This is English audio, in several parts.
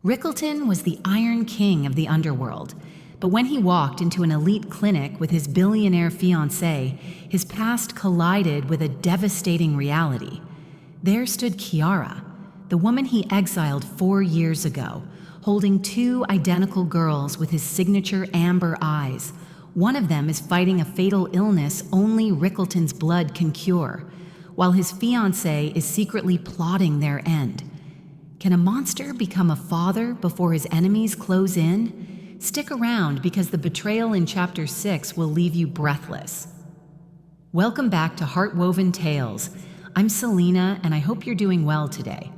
Rickelton was the Iron King of the Underworld, but when he walked into an elite clinic with his billionaire fiancée, his past collided with a devastating reality. There stood Kiara, the woman he exiled 4 years ago, holding 2 identical girls with his signature amber eyes. One of them is fighting a fatal illness only Rickelton's blood can cure, while his fiancée is secretly plotting their end. Can a monster become a father before his enemies close in? Stick around because the betrayal in Chapter 6 will leave you breathless. Welcome back to Heartwoven Tales. I'm Selena, and I hope you're doing well today.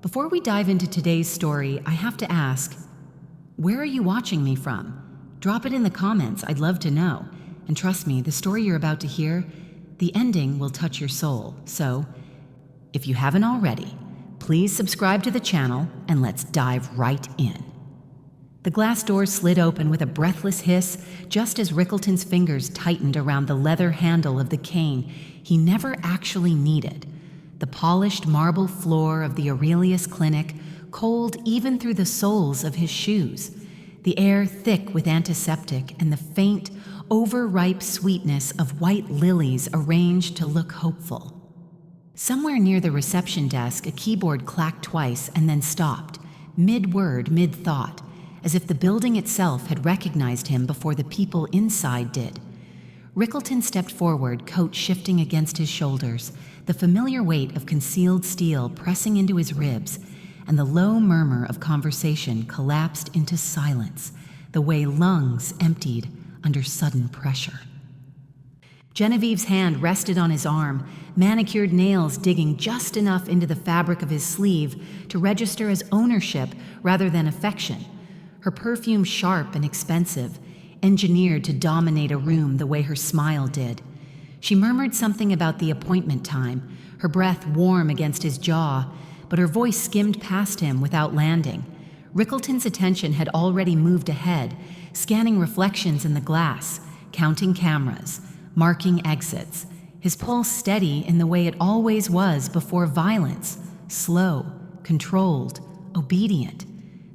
Before we dive into today's story, I have to ask, where are you watching me from? Drop it in the comments, I'd love to know. And trust me, the story you're about to hear, the ending will touch your soul. So, if you haven't already, please subscribe to the channel and let's dive right in. The glass door slid open with a breathless hiss just as Rickelton's fingers tightened around the leather handle of the cane he never actually needed. The polished marble floor of the Aurelius Clinic cold even through the soles of his shoes, the air thick with antiseptic and the faint, overripe sweetness of white lilies arranged to look hopeful. Somewhere near the reception desk, a keyboard clacked twice and then stopped, mid-word, mid-thought, as if the building itself had recognized him before the people inside did. Rickelton stepped forward, coat shifting against his shoulders, the familiar weight of concealed steel pressing into his ribs, and the low murmur of conversation collapsed into silence, the way lungs emptied under sudden pressure. Genevieve's hand rested on his arm, manicured nails digging just enough into the fabric of his sleeve to register as ownership rather than affection. Her perfume sharp and expensive, engineered to dominate a room the way her smile did. She murmured something about the appointment time, her breath warm against his jaw, but her voice skimmed past him without landing. Rickelton's attention had already moved ahead, scanning reflections in the glass, counting cameras, marking exits, his pulse steady in the way it always was before violence, slow, controlled, obedient.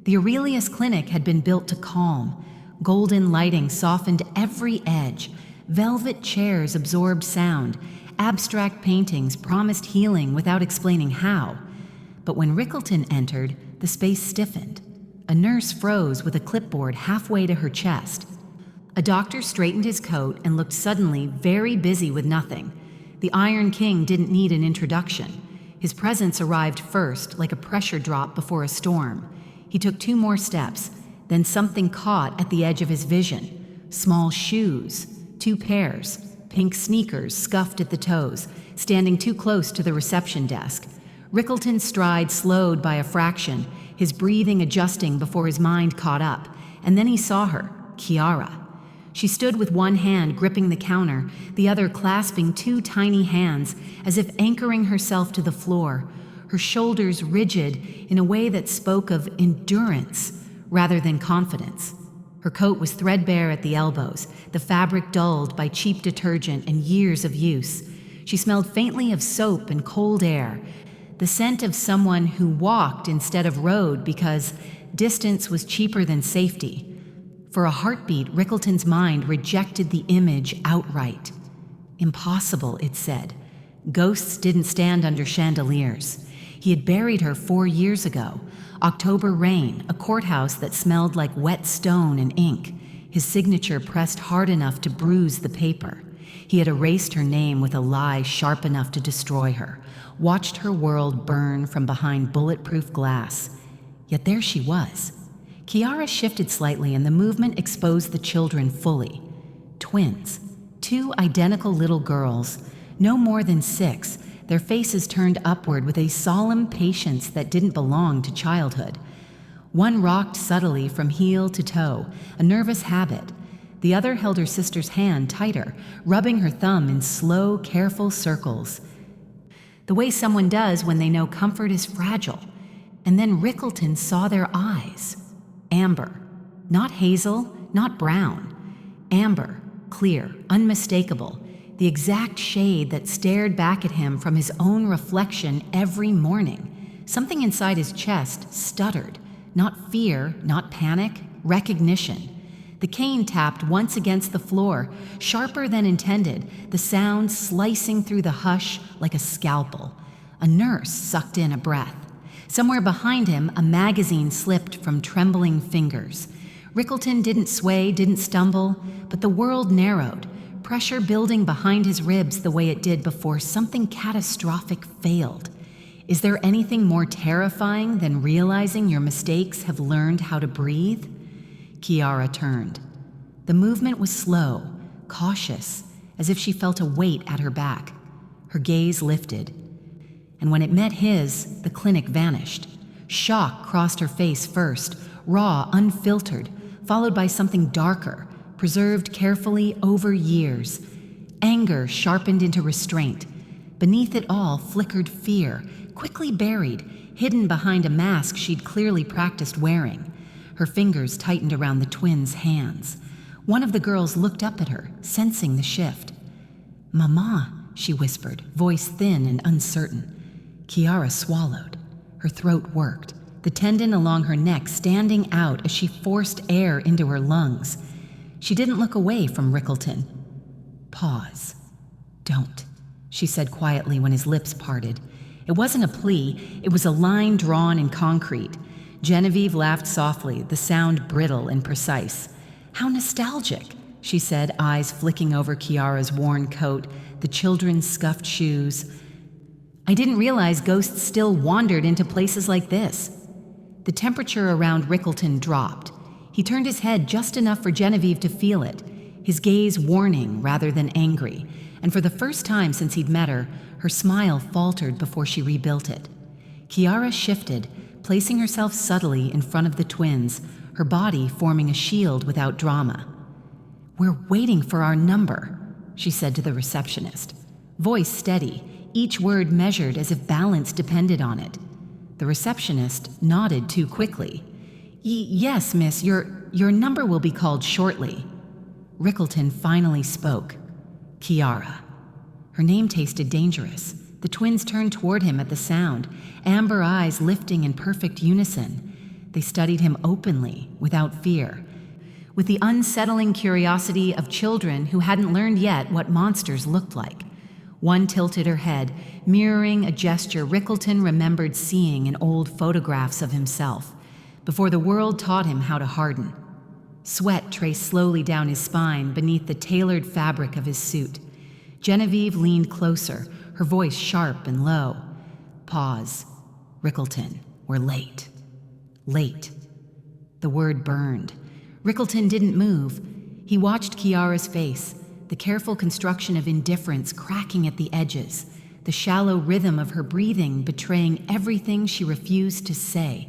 The Aurelius Clinic had been built to calm. Golden lighting softened every edge, velvet chairs absorbed sound, abstract paintings promised healing without explaining how. But when Rickelton entered, the space stiffened. A nurse froze with a clipboard halfway to her chest. A doctor straightened his coat and looked suddenly very busy with nothing. The Iron King didn't need an introduction. His presence arrived first, like a pressure drop before a storm. He took 2 more steps, then something caught at the edge of his vision. Small shoes, 2 pairs, pink sneakers scuffed at the toes, standing too close to the reception desk. Rickelton's stride slowed by a fraction, his breathing adjusting before his mind caught up, and then he saw her, Kiara. She stood with one hand gripping the counter, the other clasping 2 tiny hands, as if anchoring herself to the floor, her shoulders rigid in a way that spoke of endurance rather than confidence. Her coat was threadbare at the elbows, the fabric dulled by cheap detergent and years of use. She smelled faintly of soap and cold air, the scent of someone who walked instead of rode because distance was cheaper than safety. For a heartbeat, Rickelton's mind rejected the image outright. Impossible, it said. Ghosts didn't stand under chandeliers. He had buried her 4 years ago. October rain, a courthouse that smelled like wet stone and ink, his signature pressed hard enough to bruise the paper. He had erased her name with a lie sharp enough to destroy her, watched her world burn from behind bulletproof glass. Yet there she was. Kiara shifted slightly and the movement exposed the children fully. Twins, 2 identical little girls, no more than 6, their faces turned upward with a solemn patience that didn't belong to childhood. One rocked subtly from heel to toe, a nervous habit. The other held her sister's hand tighter, rubbing her thumb in slow, careful circles. The way someone does when they know comfort is fragile. And then Rickelton saw their eyes. Amber. Not hazel, not brown. Amber, clear, unmistakable. The exact shade that stared back at him from his own reflection every morning. Something inside his chest stuttered, Not fear, not panic, recognition. The cane tapped once against the floor, sharper than intended, the sound slicing through the hush like a scalpel. A nurse sucked in a breath. Somewhere behind him, a magazine slipped from trembling fingers. Rickelton didn't sway, didn't stumble, but the world narrowed, pressure building behind his ribs the way it did before something catastrophic failed. Is there anything more terrifying than realizing your mistakes have learned how to breathe? Kiara turned. The movement was slow, cautious, as if she felt a weight at her back. Her gaze lifted. And when it met his, the clinic vanished. Shock crossed her face first, raw, unfiltered, followed by something darker, preserved carefully over years. Anger sharpened into restraint. Beneath it all flickered fear, quickly buried, hidden behind a mask she'd clearly practiced wearing. Her fingers tightened around the twins' hands. One of the girls looked up at her, sensing the shift. "Mama," she whispered, voice thin and uncertain. Kiara swallowed. Her throat worked, the tendon along her neck standing out as she forced air into her lungs. She didn't look away from Rickelton. "Pause. Don't," she said quietly when his lips parted. It wasn't a plea, it was a line drawn in concrete. Genevieve laughed softly, the sound brittle and precise. "How nostalgic," she said, eyes flicking over Kiara's worn coat, the children's scuffed shoes. "I didn't realize ghosts still wandered into places like this." The temperature around Rickelton dropped. He turned his head just enough for Genevieve to feel it, his gaze warning rather than angry, and for the first time since he'd met her, her smile faltered before she rebuilt it. Kiara shifted, placing herself subtly in front of the twins, her body forming a shield without drama. "We're waiting for our number," she said to the receptionist. Voice steady, each word measured as if balance depended on it. The receptionist nodded too quickly. Yes, miss, your number will be called shortly." Rickelton finally spoke. "Kiara." Her name tasted dangerous. The twins turned toward him at the sound, amber eyes lifting in perfect unison. They studied him openly, without fear, with the unsettling curiosity of children who hadn't learned yet what monsters looked like. One tilted her head, mirroring a gesture Rickelton remembered seeing in old photographs of himself, before the world taught him how to harden. Sweat traced slowly down his spine beneath the tailored fabric of his suit. Genevieve leaned closer, her voice sharp and low. "Pause. Rickelton, we're late." Late. The word burned. Rickelton didn't move. He watched Kiara's face, the careful construction of indifference cracking at the edges, the shallow rhythm of her breathing betraying everything she refused to say.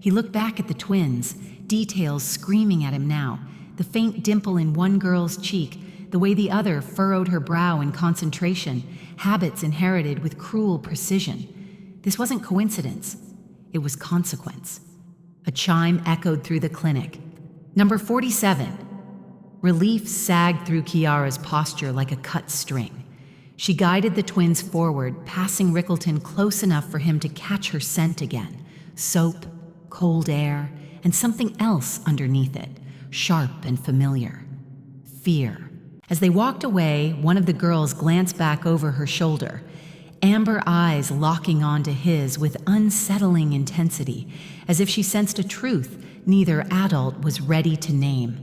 He looked back at the twins, details screaming at him now, the faint dimple in one girl's cheek, the way the other furrowed her brow in concentration, habits inherited with cruel precision. This wasn't coincidence. It was consequence. A chime echoed through the clinic. "Number 47. Relief sagged through Kiara's posture like a cut string. She guided the twins forward, passing Rickelton close enough for him to catch her scent again. Soap, cold air, and something else underneath it, sharp and familiar. Fear. As they walked away, one of the girls glanced back over her shoulder, amber eyes locking onto his with unsettling intensity, as if she sensed a truth neither adult was ready to name.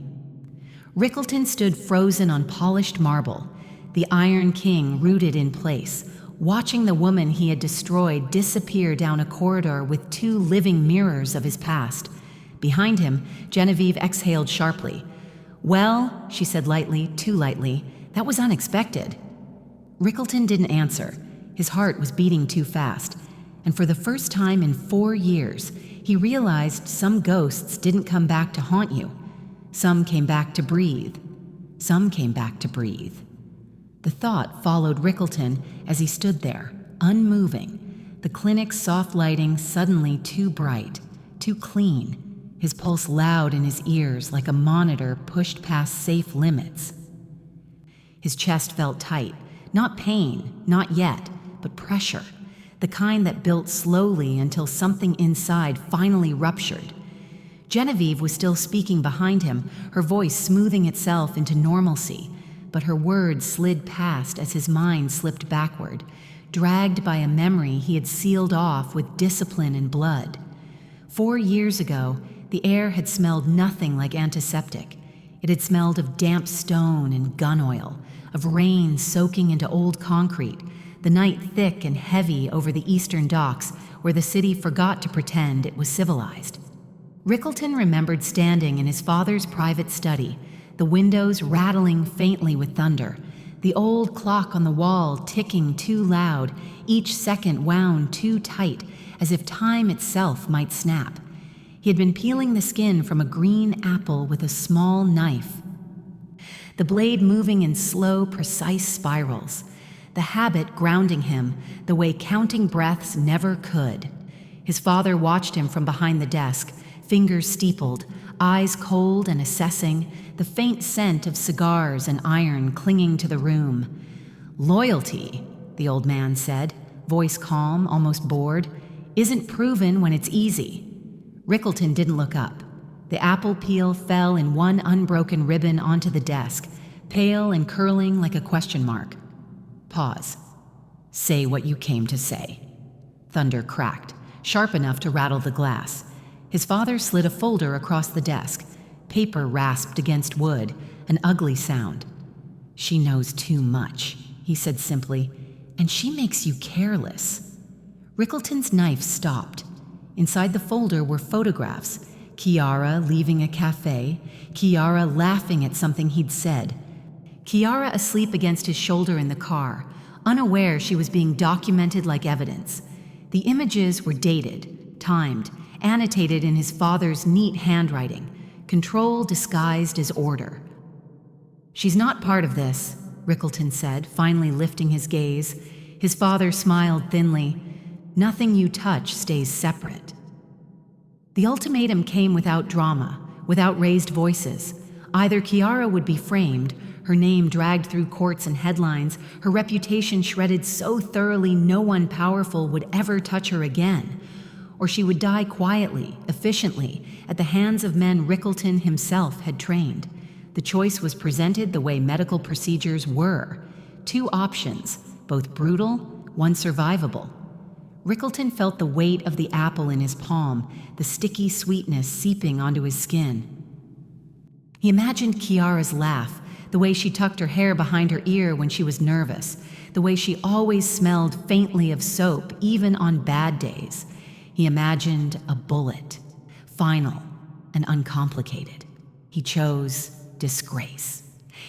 Rickelton stood frozen on polished marble, the Iron King rooted in place, watching the woman he had destroyed disappear down a corridor with two living mirrors of his past. Behind him, Genevieve exhaled sharply. "Well," she said lightly, too lightly, "that was unexpected." Rickelton didn't answer. His heart was beating too fast, and for the first time in 4 years, he realized some ghosts didn't come back to haunt you. Some came back to breathe. Some came back to breathe. The thought followed Rickelton as he stood there, unmoving, the clinic's soft lighting suddenly too bright, too clean, his pulse loud in his ears like a monitor pushed past safe limits. His chest felt tight, not pain, not yet, but pressure, the kind that built slowly until something inside finally ruptured. Genevieve was still speaking behind him, her voice smoothing itself into normalcy, but her words slid past as his mind slipped backward, dragged by a memory he had sealed off with discipline and blood. 4 years ago, the air had smelled nothing like antiseptic. It had smelled of damp stone and gun oil, of rain soaking into old concrete, the night thick and heavy over the eastern docks where the city forgot to pretend it was civilized. Rickelton remembered standing in his father's private study, the windows rattling faintly with thunder, the old clock on the wall ticking too loud, each second wound too tight, as if time itself might snap. He had been peeling the skin from a green apple with a small knife, the blade moving in slow, precise spirals, the habit grounding him the way counting breaths never could. His father watched him from behind the desk, fingers steepled, eyes cold and assessing, the faint scent of cigars and iron clinging to the room. "Loyalty," the old man said, voice calm, almost bored, "isn't proven when it's easy." Rickelton didn't look up. The apple peel fell in one unbroken ribbon onto the desk, pale and curling like a question mark. Pause. "Say what you came to say." Thunder cracked, sharp enough to rattle the glass. His father slid a folder across the desk. Paper rasped against wood, an ugly sound. "She knows too much," he said simply, "and she makes you careless." Rickelton's knife stopped. Inside the folder were photographs. Kiara leaving a cafe, Kiara laughing at something he'd said, Kiara asleep against his shoulder in the car, unaware she was being documented like evidence. The images were dated, timed, annotated in his father's neat handwriting, control disguised as order. "She's not part of this," Rickelton said, finally lifting his gaze. His father smiled thinly. "Nothing you touch stays separate." The ultimatum came without drama, without raised voices. Either Kiara would be framed, her name dragged through courts and headlines, her reputation shredded so thoroughly no one powerful would ever touch her again, or she would die quietly, efficiently, at the hands of men Rickelton himself had trained. The choice was presented the way medical procedures were. 2 options, both brutal, one survivable. Rickelton felt the weight of the apple in his palm, the sticky sweetness seeping onto his skin. He imagined Kiara's laugh, the way she tucked her hair behind her ear when she was nervous, the way she always smelled faintly of soap, even on bad days. He imagined a bullet, final and uncomplicated. He chose disgrace.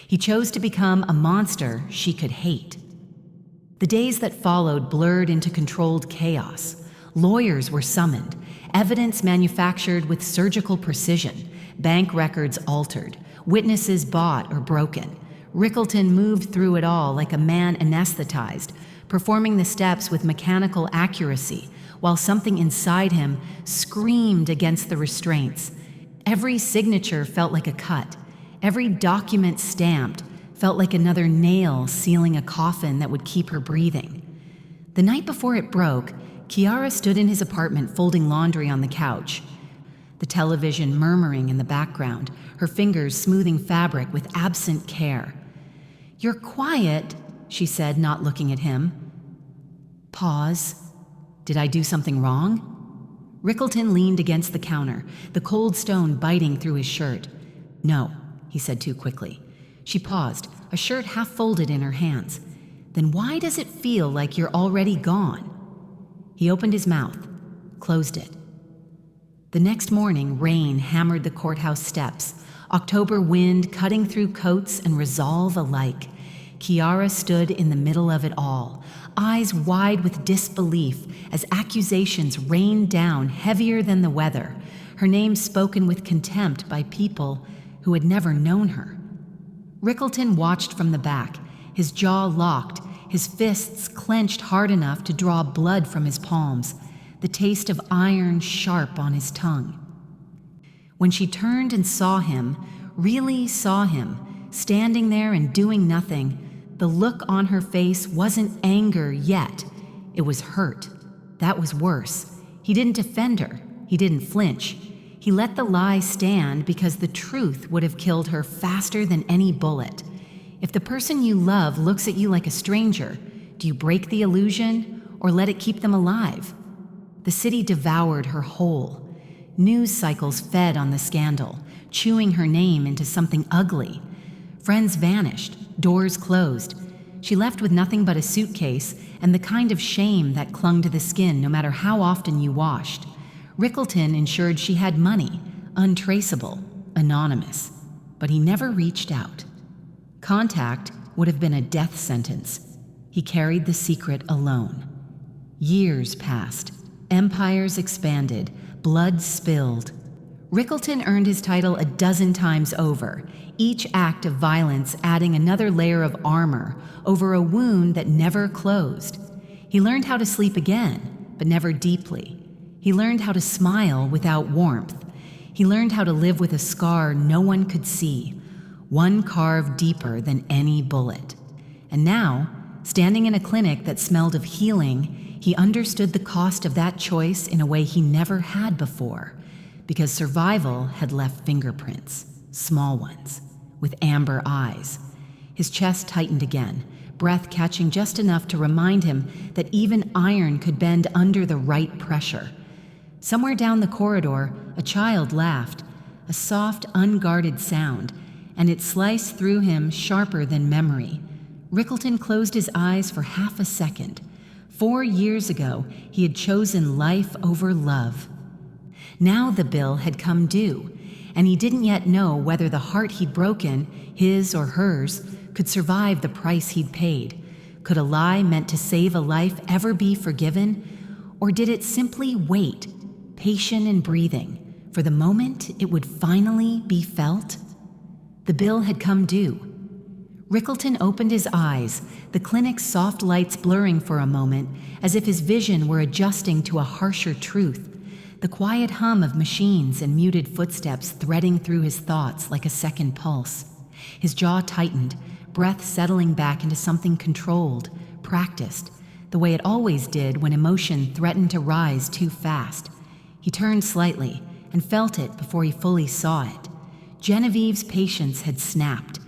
He chose to become a monster she could hate. The days that followed blurred into controlled chaos. Lawyers were summoned, evidence manufactured with surgical precision, bank records altered, witnesses bought or broken. Rickelton moved through it all like a man anesthetized, performing the steps with mechanical accuracy, while something inside him screamed against the restraints. Every signature felt like a cut. Every document stamped felt like another nail sealing a coffin that would keep her breathing. The night before it broke, Kiara stood in his apartment folding laundry on the couch, the television murmuring in the background, her fingers smoothing fabric with absent care. "You're quiet," she said, not looking at him. Pause. "Did I do something wrong?" Rickelton leaned against the counter, the cold stone biting through his shirt. "No," he said too quickly. She paused, a shirt half folded in her hands. "Then why does it feel like you're already gone?" He opened his mouth, closed it. The next morning, rain hammered the courthouse steps, October wind cutting through coats and resolve alike. Kiara stood in the middle of it all, eyes wide with disbelief as accusations rained down heavier than the weather, her name spoken with contempt by people who had never known her. Rickelton watched from the back, his jaw locked, his fists clenched hard enough to draw blood from his palms, the taste of iron sharp on his tongue. When she turned and saw him, really saw him, standing there and doing nothing, the look on her face wasn't anger yet. It was hurt. That was worse. He didn't defend her. He didn't flinch. He let the lie stand because the truth would have killed her faster than any bullet. If the person you love looks at you like a stranger, do you break the illusion or let it keep them alive? The city devoured her whole. News cycles fed on the scandal, chewing her name into something ugly. Friends vanished, doors closed. She left with nothing but a suitcase and the kind of shame that clung to the skin no matter how often you washed. Rickelton ensured she had money, untraceable, anonymous, but he never reached out. Contact would have been a death sentence. He carried the secret alone. Years passed. Empires expanded. Blood spilled. Rickelton earned his title a dozen times over, each act of violence adding another layer of armor over a wound that never closed. He learned how to sleep again, but never deeply. He learned how to smile without warmth. He learned how to live with a scar no one could see, one carved deeper than any bullet. And now, standing in a clinic that smelled of healing, he understood the cost of that choice in a way he never had before, because survival had left fingerprints, small ones, with amber eyes. His chest tightened again, breath catching just enough to remind him that even iron could bend under the right pressure. Somewhere down the corridor, a child laughed, a soft, unguarded sound, and it sliced through him sharper than memory. Rickelton closed his eyes for half a second. 4 years ago, he had chosen life over love. Now the bill had come due, and he didn't yet know whether the heart he'd broken, his or hers, could survive the price he'd paid. Could a lie meant to save a life ever be forgiven? Or did it simply wait, patient and breathing, for the moment it would finally be felt? The bill had come due. Rickelton opened his eyes, the clinic's soft lights blurring for a moment, as if his vision were adjusting to a harsher truth. The quiet hum of machines and muted footsteps threading through his thoughts like a second pulse. His jaw tightened, breath settling back into something controlled, practiced, the way it always did when emotion threatened to rise too fast. He turned slightly and felt it before he fully saw it. Genevieve's patience had snapped.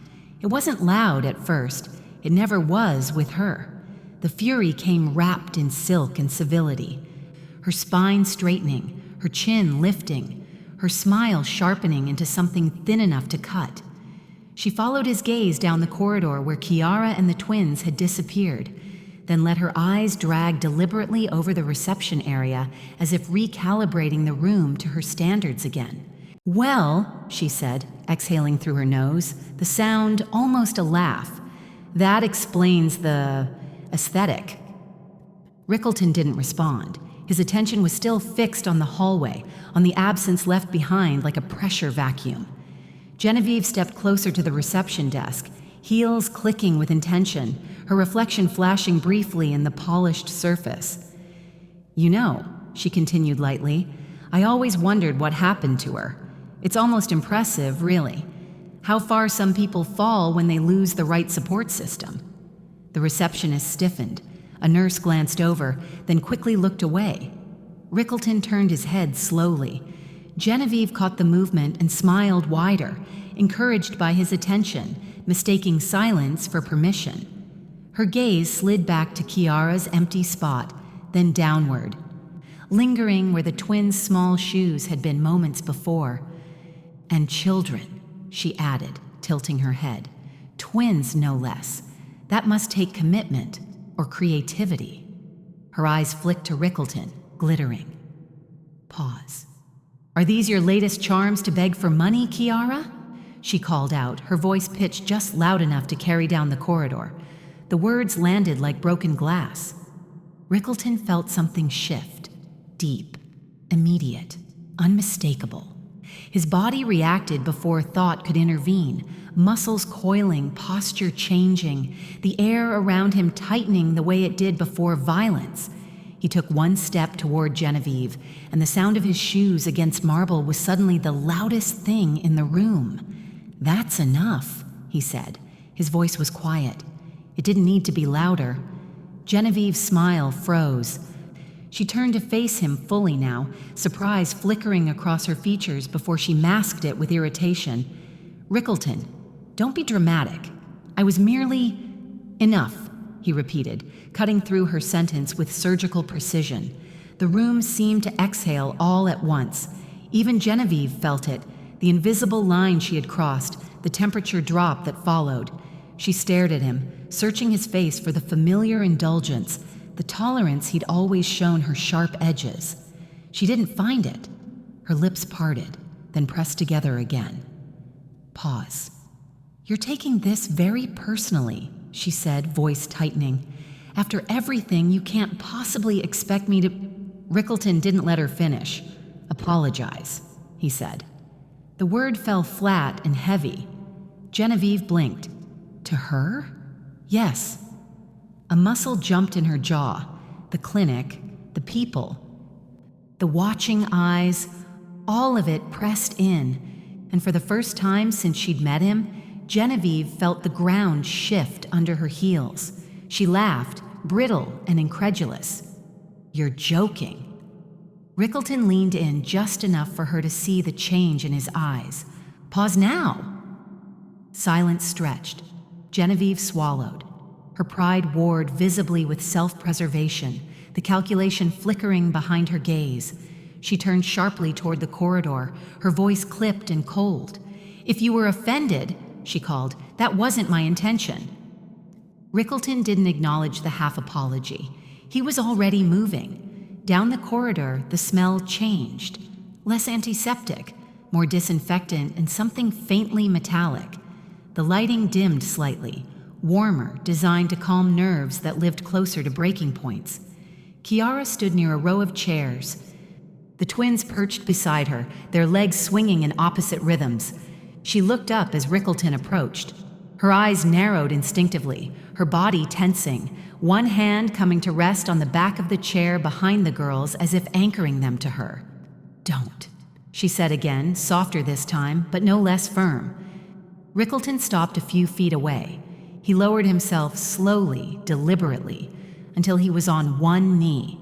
It wasn't loud at first. It never was with her. The fury came wrapped in silk and civility, her spine straightening, her chin lifting, her smile sharpening into something thin enough to cut. She followed his gaze down the corridor where Kiara and the twins had disappeared, then let her eyes drag deliberately over the reception area as if recalibrating the room to her standards again. "Well," she said, exhaling through her nose, the sound almost a laugh. "That explains the aesthetic." Rickelton didn't respond. His attention was still fixed on the hallway, on the absence left behind like a pressure vacuum. Genevieve stepped closer to the reception desk, heels clicking with intention, her reflection flashing briefly in the polished surface. "You know," she continued lightly, "I always wondered what happened to her. It's almost impressive, really. How far some people fall when they lose the right support system." The receptionist stiffened. A nurse glanced over, then quickly looked away. Rickelton turned his head slowly. Genevieve caught the movement and smiled wider, encouraged by his attention, mistaking silence for permission. Her gaze slid back to Kiara's empty spot, then downward, lingering where the twins' small shoes had been moments before. "And children," she added, tilting her head. "Twins, no less. That must take commitment or creativity." Her eyes flicked to Rickelton, glittering. Pause. "Are these your latest charms to beg for money, Kiara?" she called out, her voice pitched just loud enough to carry down the corridor. The words landed like broken glass. Rickelton felt something shift, deep, immediate, unmistakable. His body reacted before thought could intervene, muscles coiling, posture changing, the air around him tightening the way it did before violence. He took one step toward Genevieve, and the sound of his shoes against marble was suddenly the loudest thing in the room. "That's enough," he said. His voice was quiet. It didn't need to be louder. Genevieve's smile froze. She turned to face him fully now, surprise flickering across her features before she masked it with irritation. "Rickelton, don't be dramatic. I was merely—" "Enough," he repeated, cutting through her sentence with surgical precision. The room seemed to exhale all at once. Even Genevieve felt it, the invisible line she had crossed, the temperature drop that followed. She stared at him, searching his face for the familiar indulgence, the tolerance he'd always shown her sharp edges. She didn't find it. Her lips parted, then pressed together again. Pause. "You're taking this very personally," she said, voice tightening. "After everything, you can't possibly expect me to—" Rickelton didn't let her finish. "Apologize," he said. The word fell flat and heavy. Genevieve blinked. To her? Yes. A muscle jumped in her jaw. The clinic, the people, the watching eyes, all of it pressed in. And for the first time since she'd met him, Genevieve felt the ground shift under her heels. She laughed, brittle and incredulous. "You're joking." Rickelton leaned in just enough for her to see the change in his eyes. "Pause now." Silence stretched. Genevieve swallowed. Her pride warred visibly with self-preservation, the calculation flickering behind her gaze. She turned sharply toward the corridor, her voice clipped and cold. "If you were offended," she called, "that wasn't my intention." Rickelton didn't acknowledge the half-apology. He was already moving. Down the corridor, the smell changed. Less antiseptic, more disinfectant, and something faintly metallic. The lighting dimmed slightly, warmer, designed to calm nerves that lived closer to breaking points. Kiara stood near a row of chairs. The twins perched beside her, their legs swinging in opposite rhythms. She looked up as Rickelton approached. Her eyes narrowed instinctively, her body tensing, one hand coming to rest on the back of the chair behind the girls as if anchoring them to her. "Don't," she said again, softer this time, but no less firm. Rickelton stopped a few feet away. He lowered himself slowly, deliberately, until he was on one knee,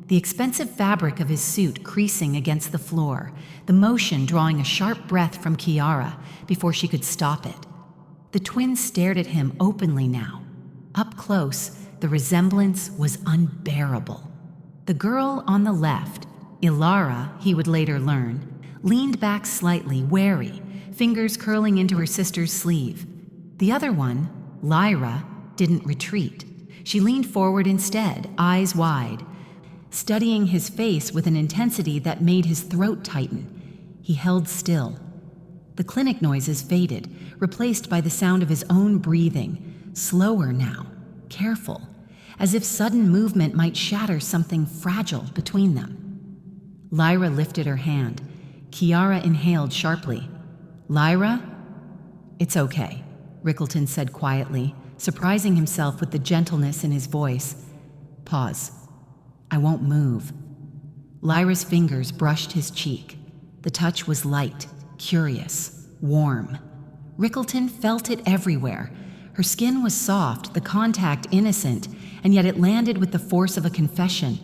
the expensive fabric of his suit creasing against the floor, the motion drawing a sharp breath from Kiara before she could stop it. The twins stared at him openly now. Up close, the resemblance was unbearable. The girl on the left, Ilara, he would later learn, leaned back slightly, wary, fingers curling into her sister's sleeve. The other one, Lyra, didn't retreat. She leaned forward instead, eyes wide, studying his face with an intensity that made his throat tighten. He held still. The clinic noises faded, replaced by the sound of his own breathing, slower now, careful, as if sudden movement might shatter something fragile between them. Lyra lifted her hand. Kiara inhaled sharply. "Lyra?" "It's okay," Rickelton said quietly, surprising himself with the gentleness in his voice. "Pause. I won't move." Lyra's fingers brushed his cheek. The touch was light, curious, warm. Rickelton felt it everywhere. Her skin was soft, the contact innocent, and yet it landed with the force of a confession.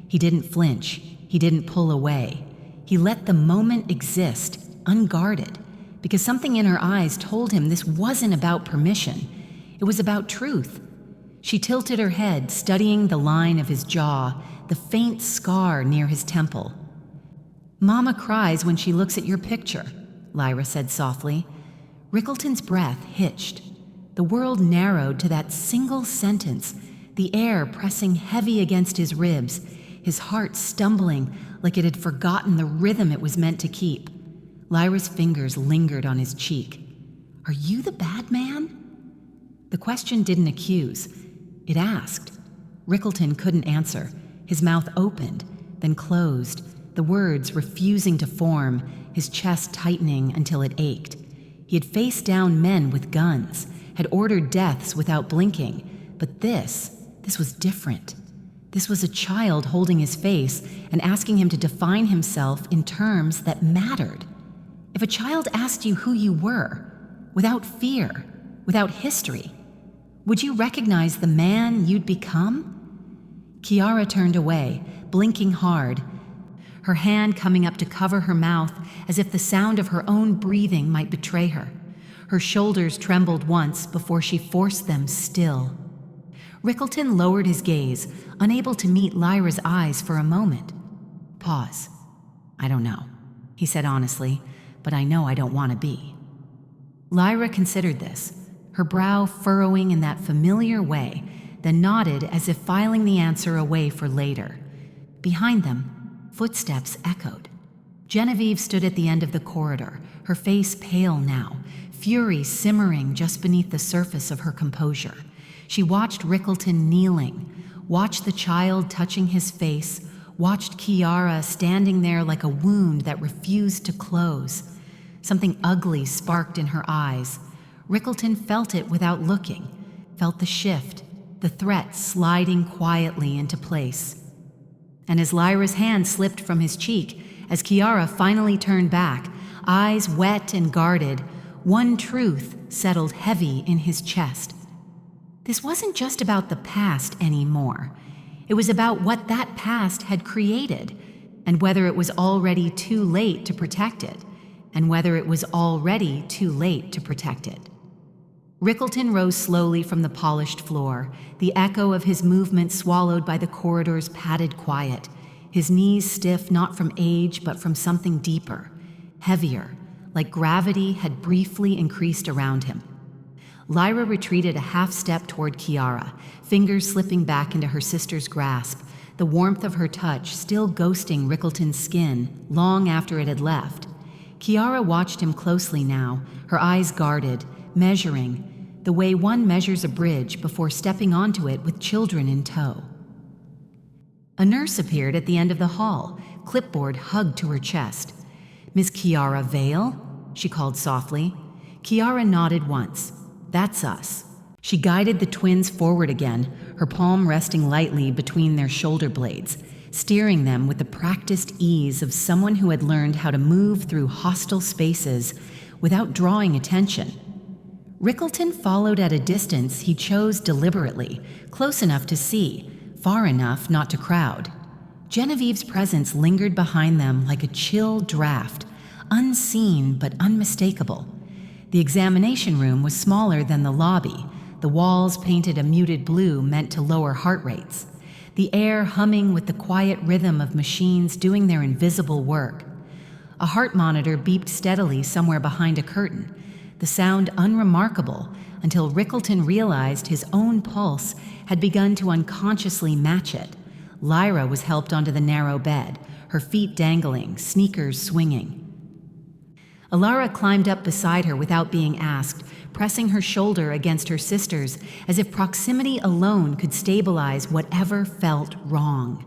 He didn't flinch. He didn't pull away. He let the moment exist, unguarded, because something in her eyes told him this wasn't about permission. It was about truth. She tilted her head, studying the line of his jaw, the faint scar near his temple. "Mama cries when she looks at your picture," Lyra said softly. Rickelton's breath hitched. The world narrowed to that single sentence, the air pressing heavy against his ribs, his heart stumbling like it had forgotten the rhythm it was meant to keep. Lyra's fingers lingered on his cheek. "Are you the bad man?" The question didn't accuse. It asked. Rickelton couldn't answer. His mouth opened, then closed, the words refusing to form, his chest tightening until it ached. He had faced down men with guns, had ordered deaths without blinking, but this was different. This was a child holding his face and asking him to define himself in terms that mattered. If a child asked you who you were, without fear, without history, would you recognize the man you'd become? Kiara turned away, blinking hard, her hand coming up to cover her mouth as if the sound of her own breathing might betray her. Her shoulders trembled once before she forced them still. Rickelton lowered his gaze, unable to meet Lyra's eyes for a moment. Pause. I don't know, he said honestly, but I know I don't want to be. Lyra considered this, her brow furrowing in that familiar way, then nodded as if filing the answer away for later. Behind them, footsteps echoed. Genevieve stood at the end of the corridor, her face pale now, fury simmering just beneath the surface of her composure. She watched Rickelton kneeling, watched the child touching his face, watched Kiara standing there like a wound that refused to close. Something ugly sparked in her eyes. Rickelton felt it without looking, felt the shift, the threat sliding quietly into place. And as Lyra's hand slipped from his cheek, as Kiara finally turned back, eyes wet and guarded, one truth settled heavy in his chest. This wasn't just about the past anymore. It was about what that past had created, and whether it was already too late to protect it, and whether it was already too late to protect it. Rickelton rose slowly from the polished floor, the echo of his movement swallowed by the corridor's padded quiet, his knees stiff not from age but from something deeper, heavier, like gravity had briefly increased around him. Lyra retreated a half step toward Kiara, fingers slipping back into her sister's grasp, the warmth of her touch still ghosting Rickelton's skin long after it had left. Kiara watched him closely now, her eyes guarded, measuring, the way one measures a bridge before stepping onto it with children in tow. A nurse appeared at the end of the hall, clipboard hugged to her chest. "Miss Kiara Vale?" she called softly. Kiara nodded once. "That's us." She guided the twins forward again, her palm resting lightly between their shoulder blades, steering them with the practiced ease of someone who had learned how to move through hostile spaces without drawing attention. Rickelton followed at a distance he chose deliberately, close enough to see, far enough not to crowd. Genevieve's presence lingered behind them like a chill draft, unseen but unmistakable. The examination room was smaller than the lobby, the walls painted a muted blue meant to lower heart rates, the air humming with the quiet rhythm of machines doing their invisible work. A heart monitor beeped steadily somewhere behind a curtain, the sound unremarkable until Rickelton realized his own pulse had begun to unconsciously match it. Lyra was helped onto the narrow bed, her feet dangling, sneakers swinging. Alara climbed up beside her without being asked, pressing her shoulder against her sister's as if proximity alone could stabilize whatever felt wrong.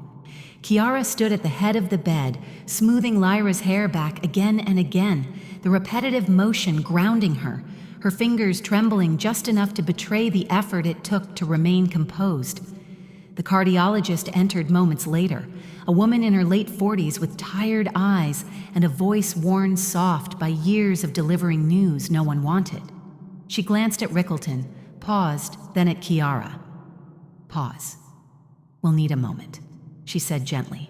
Kiara stood at the head of the bed, smoothing Lyra's hair back again and again, the repetitive motion grounding her, her fingers trembling just enough to betray the effort it took to remain composed. The cardiologist entered moments later, a woman in her late 40s with tired eyes and a voice worn soft by years of delivering news no one wanted. She glanced at Rickelton, paused, then at Kiara. "Pause. We'll need a moment," she said gently.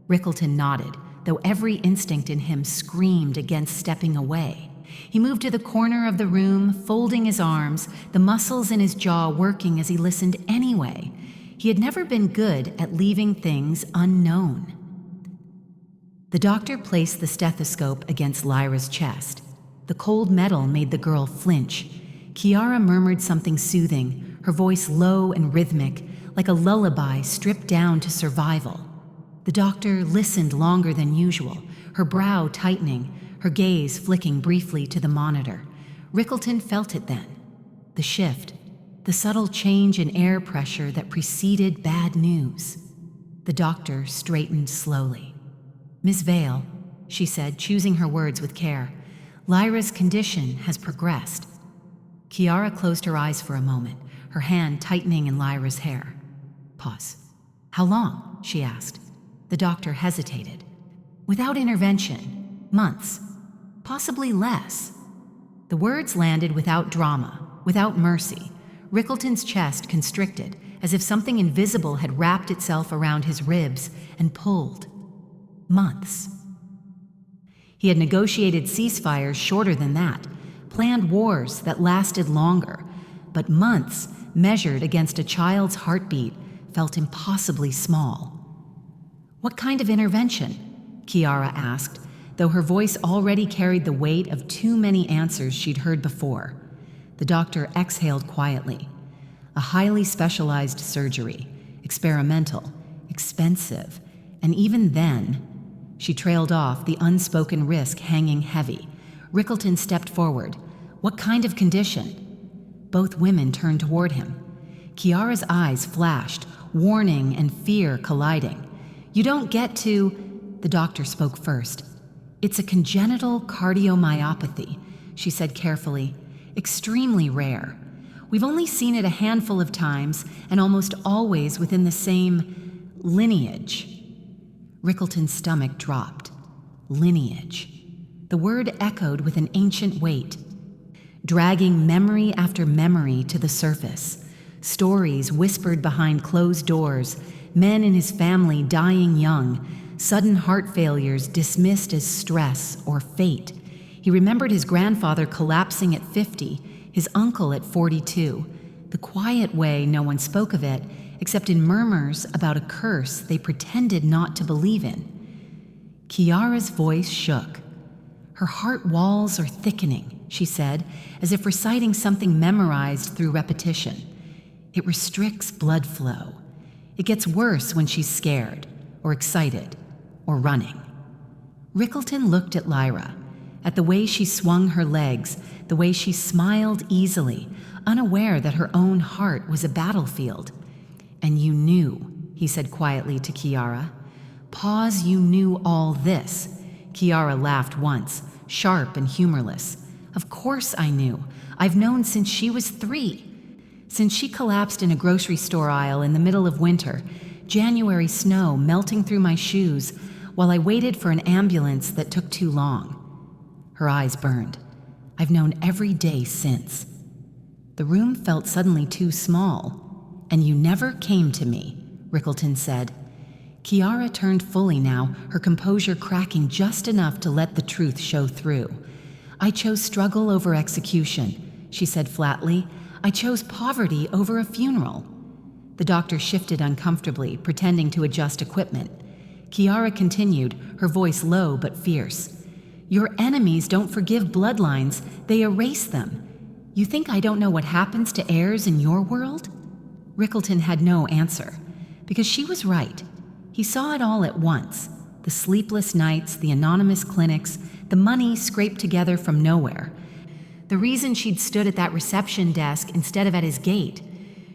Rickelton nodded, though every instinct in him screamed against stepping away. He moved to the corner of the room, folding his arms, the muscles in his jaw working as he listened anyway. He had never been good at leaving things unknown. The doctor placed the stethoscope against Lyra's chest. The cold metal made the girl flinch. Kiara murmured something soothing, her voice low and rhythmic, like a lullaby stripped down to survival. The doctor listened longer than usual, her brow tightening, her gaze flicking briefly to the monitor. Rickelton felt it then. The shift, the subtle change in air pressure that preceded bad news. The doctor straightened slowly. "Miss Vale," she said, choosing her words with care, "Lyra's condition has progressed." Kiara closed her eyes for a moment, her hand tightening in Lyra's hair. Pause. "How long?" she asked. The doctor hesitated. "Without intervention, months, possibly less." The words landed without drama, without mercy. Rickelton's chest constricted, as if something invisible had wrapped itself around his ribs and pulled. Months. He had negotiated ceasefires shorter than that, planned wars that lasted longer, but months measured against a child's heartbeat felt impossibly small. "What kind of intervention?" Kiara asked, though her voice already carried the weight of too many answers she'd heard before. The doctor exhaled quietly. "A highly specialized surgery, experimental, expensive, and even then..." She trailed off, the unspoken risk hanging heavy. Rickelton stepped forward. "What kind of condition?" Both women turned toward him. Kiara's eyes flashed, warning and fear colliding. "You don't get to..." The doctor spoke first. "It's a congenital cardiomyopathy," she said carefully. "Extremely rare. We've only seen it a handful of times and almost always within the same lineage." Rickelton's stomach dropped. Lineage. The word echoed with an ancient weight, dragging memory after memory to the surface. Stories whispered behind closed doors, men in his family dying young, sudden heart failures dismissed as stress or fate. He remembered his grandfather collapsing at 50, his uncle at 42, the quiet way no one spoke of it, except in murmurs about a curse they pretended not to believe in. Kiara's voice shook. "Her heart walls are thickening," she said, as if reciting something memorized through repetition. "It restricts blood flow. It gets worse when she's scared, or excited, or running." Rickelton looked at Lyra, at the way she swung her legs, the way she smiled easily, unaware that her own heart was a battlefield. "And you knew," he said quietly to Kiara. "Pause, you knew all this." Kiara laughed once, sharp and humorless. "Of course I knew. I've known since she was 3. Since she collapsed in a grocery store aisle in the middle of winter, January snow melting through my shoes, while I waited for an ambulance that took too long." Her eyes burned. "I've known every day since." The room felt suddenly too small. "And you never came to me," Rickelton said. Kiara turned fully now, her composure cracking just enough to let the truth show through. "I chose struggle over execution," she said flatly. "I chose poverty over a funeral." The doctor shifted uncomfortably, pretending to adjust equipment. Kiara continued, her voice low but fierce. "Your enemies don't forgive bloodlines, they erase them. You think I don't know what happens to heirs in your world?" Rickelton had no answer, because she was right. He saw it all at once. The sleepless nights, the anonymous clinics, the money scraped together from nowhere. The reason she'd stood at that reception desk instead of at his gate.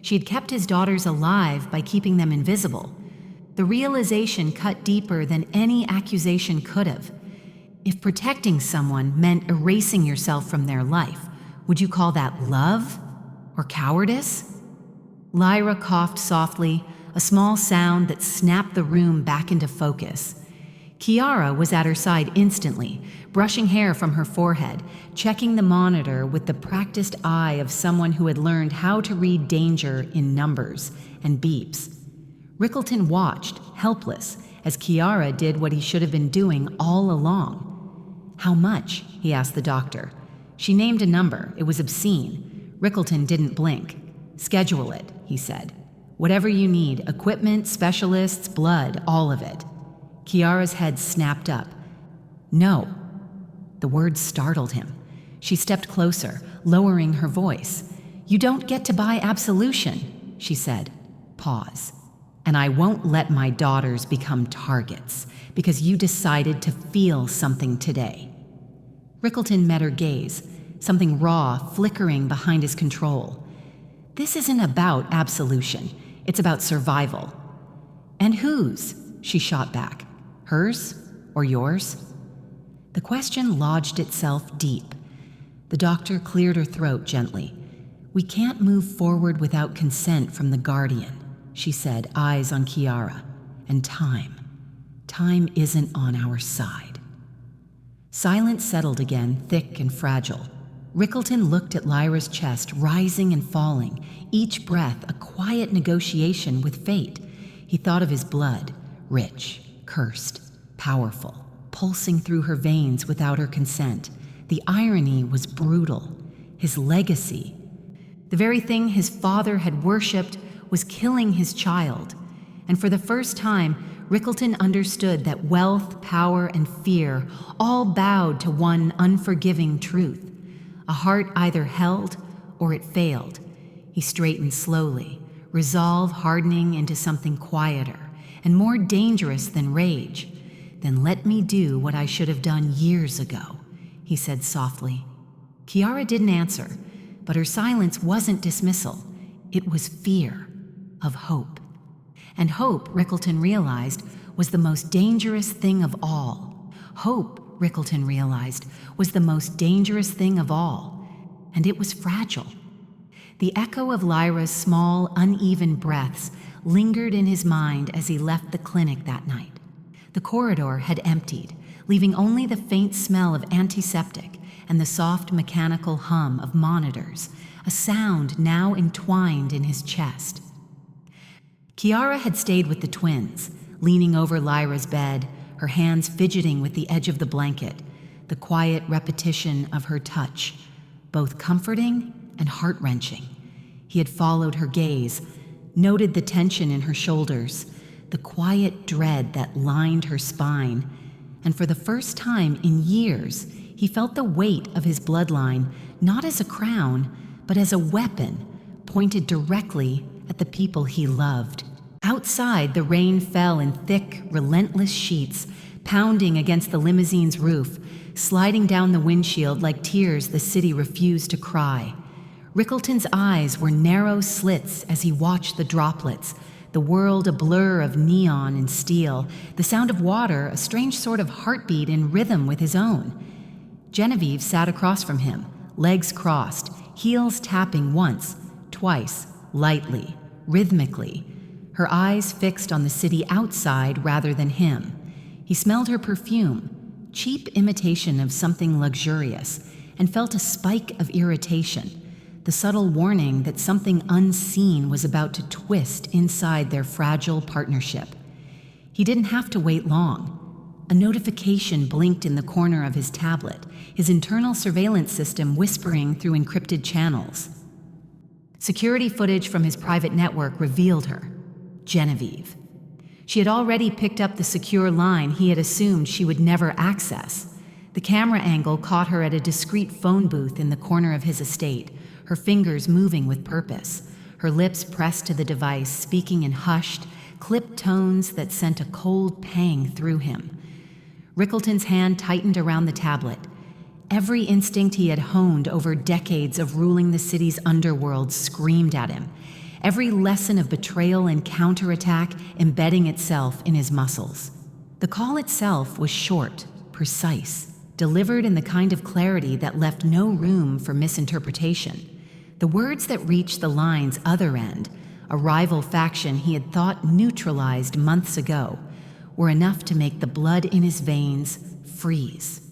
She had kept his daughters alive by keeping them invisible. The realization cut deeper than any accusation could have. If protecting someone meant erasing yourself from their life, would you call that love or cowardice? Lyra coughed softly, a small sound that snapped the room back into focus. Kiara was at her side instantly, brushing hair from her forehead, checking the monitor with the practiced eye of someone who had learned how to read danger in numbers and beeps. Rickelton watched, helpless, as Kiara did what he should have been doing all along. "How much?" he asked the doctor. She named a number. It was obscene. Rickelton didn't blink. "Schedule it," he said. "Whatever you need, equipment, specialists, blood, all of it." Kiara's head snapped up. "No." The words startled him. She stepped closer, lowering her voice. "You don't get to buy absolution," she said. Pause. "And I won't let my daughters become targets because you decided to feel something today." Rickelton met her gaze, something raw flickering behind his control. "This isn't about absolution. It's about survival." "And whose?" she shot back. "Hers or yours?" The question lodged itself deep. The doctor cleared her throat gently. "We can't move forward without consent from the guardian," she said, eyes on Kiara. "And time isn't on our side." Silence settled again, thick and fragile. Rickelton looked at Lyra's chest, rising and falling, each breath a quiet negotiation with fate. He thought of his blood, rich, cursed, powerful, pulsing through her veins without her consent. The irony was brutal. His legacy, the very thing his father had worshipped, was killing his child. And for the first time, Rickelton understood that wealth, power, and fear all bowed to one unforgiving truth. A heart either held or it failed. He straightened slowly, resolve hardening into something quieter and more dangerous than rage. "Then let me do what I should have done years ago," he said softly. Kiara didn't answer, but her silence wasn't dismissal. It was fear of hope. And hope, Rickelton realized, was the most dangerous thing of all. Hope, Rickelton realized, was the most dangerous thing of all. And it was fragile. The echo of Lyra's small, uneven breaths lingered in his mind as he left the clinic that night. The corridor had emptied, leaving only the faint smell of antiseptic and the soft mechanical hum of monitors, a sound now entwined in his chest. Kiara had stayed with the twins, leaning over Lyra's bed, her hands fidgeting with the edge of the blanket, the quiet repetition of her touch, both comforting and heart-wrenching. He had followed her gaze, noted the tension in her shoulders, the quiet dread that lined her spine, and for the first time in years, he felt the weight of his bloodline not as a crown, but as a weapon pointed directly at the people he loved. Outside, the rain fell in thick, relentless sheets, pounding against the limousine's roof, sliding down the windshield like tears the city refused to cry. Rickelton's eyes were narrow slits as he watched the droplets, the world a blur of neon and steel, the sound of water a strange sort of heartbeat in rhythm with his own. Genevieve sat across from him, legs crossed, heels tapping once, twice, lightly, rhythmically, her eyes fixed on the city outside rather than him. He smelled her perfume, cheap imitation of something luxurious, and felt a spike of irritation, the subtle warning that something unseen was about to twist inside their fragile partnership. He didn't have to wait long. A notification blinked in the corner of his tablet, his internal surveillance system whispering through encrypted channels. Security footage from his private network revealed her. Genevieve. She had already picked up the secure line he had assumed she would never access. The camera angle caught her at a discreet phone booth in the corner of his estate, her fingers moving with purpose, her lips pressed to the device, speaking in hushed, clipped tones that sent a cold pang through him. Rickelton's hand tightened around the tablet. Every instinct he had honed over decades of ruling the city's underworld screamed at him, every lesson of betrayal and counterattack embedding itself in his muscles. The call itself was short, precise, delivered in the kind of clarity that left no room for misinterpretation. The words that reached the line's other end, a rival faction he had thought neutralized months ago, were enough to make the blood in his veins freeze.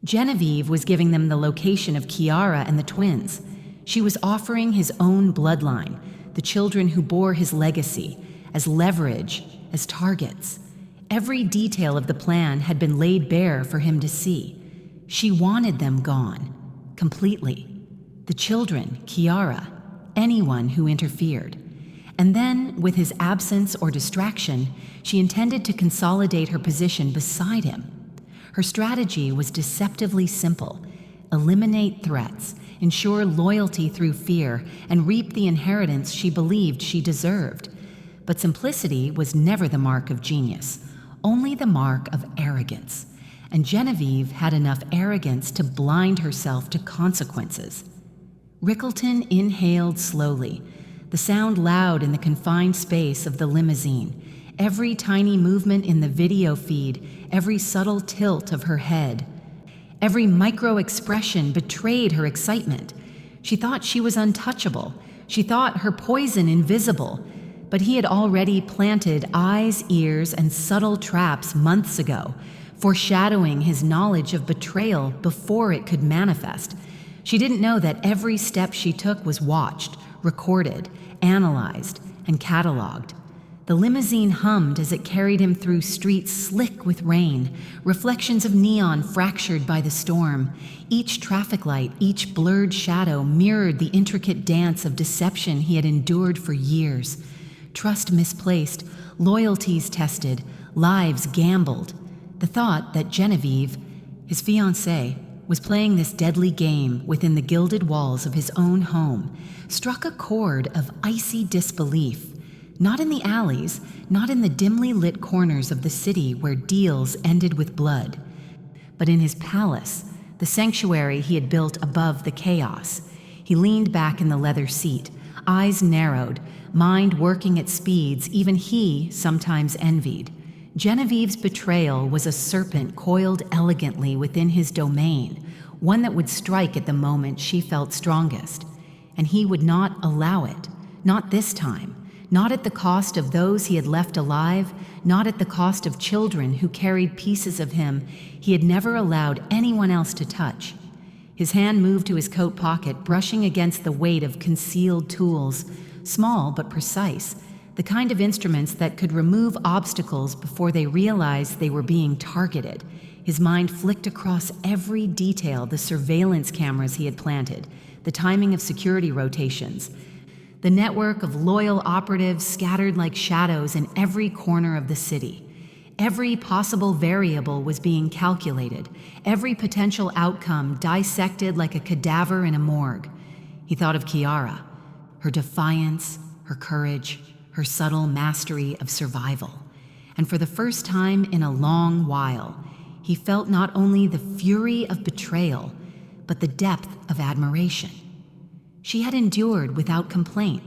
Genevieve was giving them the location of Kiara and the twins. She was offering his own bloodline, the children who bore his legacy, as leverage, as targets. Every detail of the plan had been laid bare for him to see. She wanted them gone, completely. The children, Kiara, anyone who interfered. And then, with his absence or distraction, she intended to consolidate her position beside him. Her strategy was deceptively simple: eliminate threats, ensure loyalty through fear, and reap the inheritance she believed she deserved. But simplicity was never the mark of genius, only the mark of arrogance. And Genevieve had enough arrogance to blind herself to consequences. Rickelton inhaled slowly, the sound loud in the confined space of the limousine, every tiny movement in the video feed, every subtle tilt of her head. Every micro-expression betrayed her excitement. She thought she was untouchable. She thought her poison invisible. But he had already planted eyes, ears, and subtle traps months ago, foreshadowing his knowledge of betrayal before it could manifest. She didn't know that every step she took was watched, recorded, analyzed, and cataloged. The limousine hummed as it carried him through streets slick with rain, reflections of neon fractured by the storm. Each traffic light, each blurred shadow mirrored the intricate dance of deception he had endured for years. Trust misplaced, loyalties tested, lives gambled. The thought that Genevieve, his fiancée, was playing this deadly game within the gilded walls of his own home struck a chord of icy disbelief. Not in the alleys, not in the dimly lit corners of the city where deals ended with blood, but in his palace, the sanctuary he had built above the chaos. He leaned back in the leather seat, eyes narrowed, mind working at speeds even he sometimes envied. Genevieve's betrayal was a serpent coiled elegantly within his domain, one that would strike at the moment she felt strongest. And he would not allow it, not this time. Not at the cost of those he had left alive, not at the cost of children who carried pieces of him he had never allowed anyone else to touch. His hand moved to his coat pocket, brushing against the weight of concealed tools, small but precise, the kind of instruments that could remove obstacles before they realized they were being targeted. His mind flicked across every detail, the surveillance cameras he had planted, the timing of security rotations, the network of loyal operatives scattered like shadows in every corner of the city. Every possible variable was being calculated, every potential outcome dissected like a cadaver in a morgue. He thought of Kiara, her defiance, her courage, her subtle mastery of survival. And for the first time in a long while, he felt not only the fury of betrayal, but the depth of admiration. She had endured without complaint,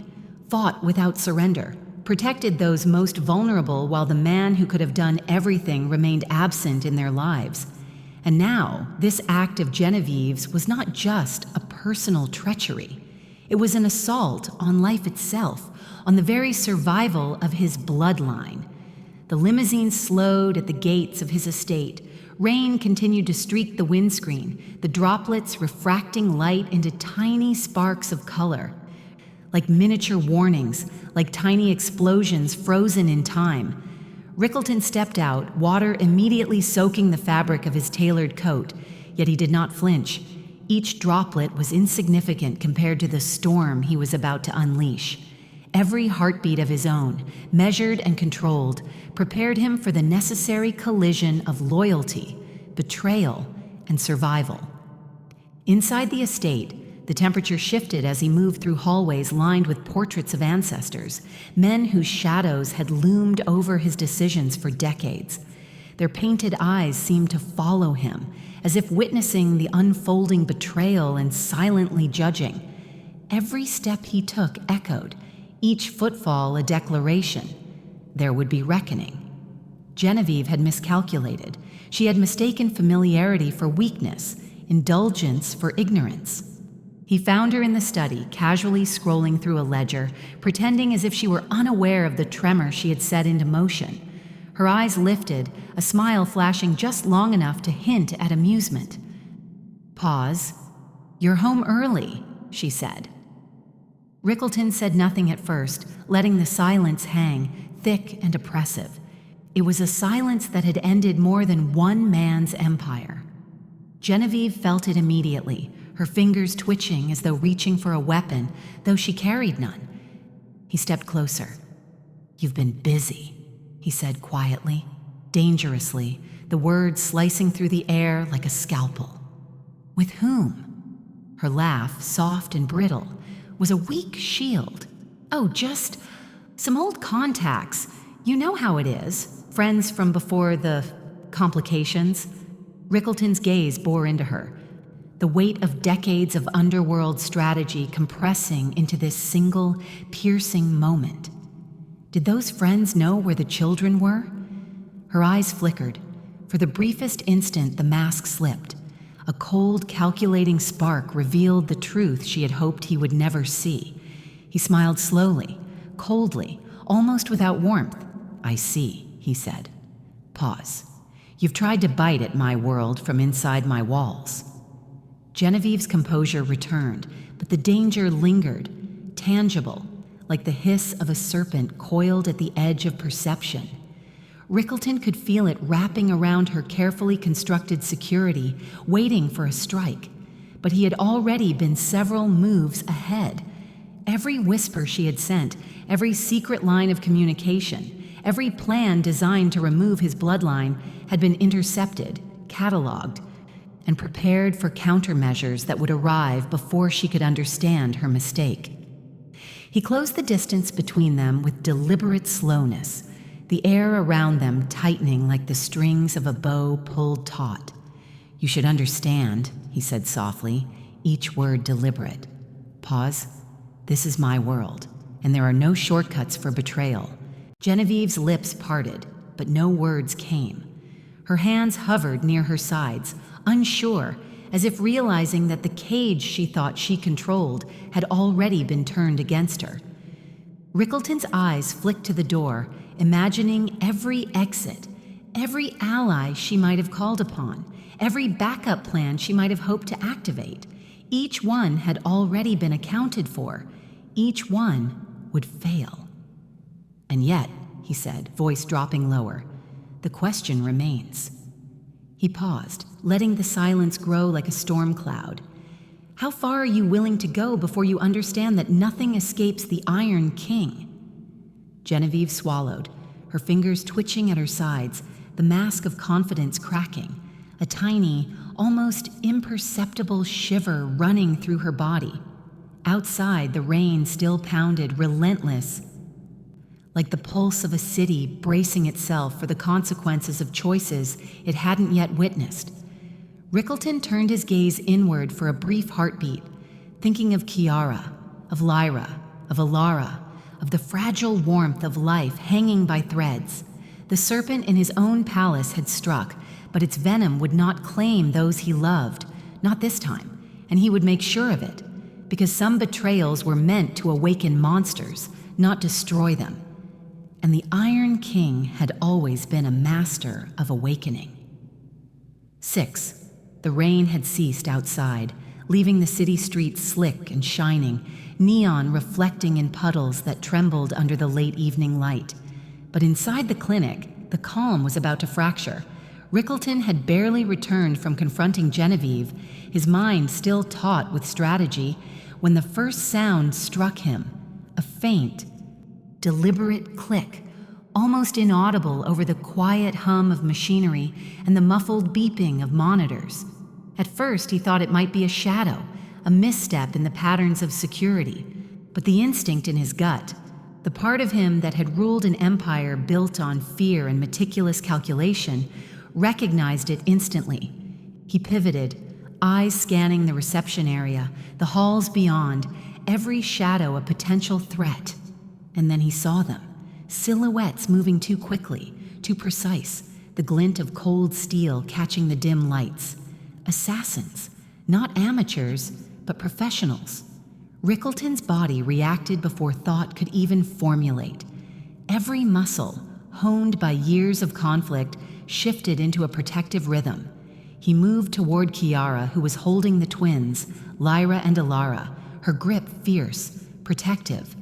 fought without surrender, protected those most vulnerable while the man who could have done everything remained absent in their lives. And now, this act of Genevieve's was not just a personal treachery. It was an assault on life itself, on the very survival of his bloodline. The limousine slowed at the gates of his estate. Rain continued to streak the windscreen, the droplets refracting light into tiny sparks of color, like miniature warnings, like tiny explosions frozen in time. Rickelton stepped out, water immediately soaking the fabric of his tailored coat, yet he did not flinch. Each droplet was insignificant compared to the storm he was about to unleash. Every heartbeat of his own, measured and controlled, prepared him for the necessary collision of loyalty, betrayal, and survival. Inside the estate, the temperature shifted as he moved through hallways lined with portraits of ancestors, men whose shadows had loomed over his decisions for decades. Their painted eyes seemed to follow him, as if witnessing the unfolding betrayal and silently judging. Every step he took echoed, each footfall a declaration. There would be reckoning. Genevieve had miscalculated. She had mistaken familiarity for weakness, indulgence for ignorance. He found her in the study, casually scrolling through a ledger, pretending as if she were unaware of the tremor she had set into motion. Her eyes lifted, a smile flashing just long enough to hint at amusement. Pause. "You're home early," she said. Rickelton said nothing at first, letting the silence hang, thick and oppressive. It was a silence that had ended more than one man's empire. Genevieve felt it immediately, her fingers twitching as though reaching for a weapon, though she carried none. He stepped closer. "You've been busy," he said quietly, dangerously, the words slicing through the air like a scalpel. "With whom?" Her laugh, soft and brittle, was a weak shield. "Oh, just some old contacts. You know how it is. Friends from before the complications." Rickelton's gaze bore into her, the weight of decades of underworld strategy compressing into this single, piercing moment. Did those friends know where the children were? Her eyes flickered. For the briefest instant, the mask slipped. A cold, calculating spark revealed the truth she had hoped he would never see. He smiled slowly, coldly, almost without warmth. "I see," he said. Pause. You've tried to bite at my world from inside my walls." Genevieve's composure returned, but the danger lingered, tangible, like the hiss of a serpent coiled at the edge of perception. Rickelton could feel it wrapping around her carefully constructed security, waiting for a strike. But he had already been several moves ahead. Every whisper she had sent, every secret line of communication, every plan designed to remove his bloodline had been intercepted, catalogued, and prepared for countermeasures that would arrive before she could understand her mistake. He closed the distance between them with deliberate slowness, the air around them tightening like the strings of a bow pulled taut. "You should understand," he said softly, each word deliberate. Pause. "This is my world, and there are no shortcuts for betrayal." Genevieve's lips parted, but no words came. Her hands hovered near her sides, unsure, as if realizing that the cage she thought she controlled had already been turned against her. Rickelton's eyes flicked to the door, imagining every exit, every ally she might have called upon, every backup plan she might have hoped to activate. Each one had already been accounted for. Each one would fail. "And yet," he said, voice dropping lower, "the question remains." He paused, letting the silence grow like a storm cloud. "How far are you willing to go before you understand that nothing escapes the Iron King?" Genevieve swallowed, her fingers twitching at her sides, the mask of confidence cracking, a tiny, almost imperceptible shiver running through her body. Outside, the rain still pounded, relentless, like the pulse of a city bracing itself for the consequences of choices it hadn't yet witnessed. Rickelton turned his gaze inward for a brief heartbeat, thinking of Kiara, of Lyra, of Alara, of the fragile warmth of life hanging by threads. The serpent in his own palace had struck, but its venom would not claim those he loved, not this time, and he would make sure of it, because some betrayals were meant to awaken monsters, not destroy them. And the Iron King had always been a master of awakening. 6. The rain had ceased outside, leaving the city streets slick and shining, neon reflecting in puddles that trembled under the late evening light. But inside the clinic, the calm was about to fracture. Rickelton had barely returned from confronting Genevieve, his mind still taut with strategy, when the first sound struck him, a faint, deliberate click, almost inaudible over the quiet hum of machinery and the muffled beeping of monitors. At first, he thought it might be a shadow, a misstep in the patterns of security, but the instinct in his gut, the part of him that had ruled an empire built on fear and meticulous calculation, recognized it instantly. He pivoted, eyes scanning the reception area, the halls beyond, every shadow a potential threat. And then he saw them, silhouettes moving too quickly, too precise, the glint of cold steel catching the dim lights. Assassins, not amateurs, but professionals. Rickelton's body reacted before thought could even formulate. Every muscle, honed by years of conflict, shifted into a protective rhythm. He moved toward Kiara, who was holding the twins, Lyra and Alara, her grip fierce, protective.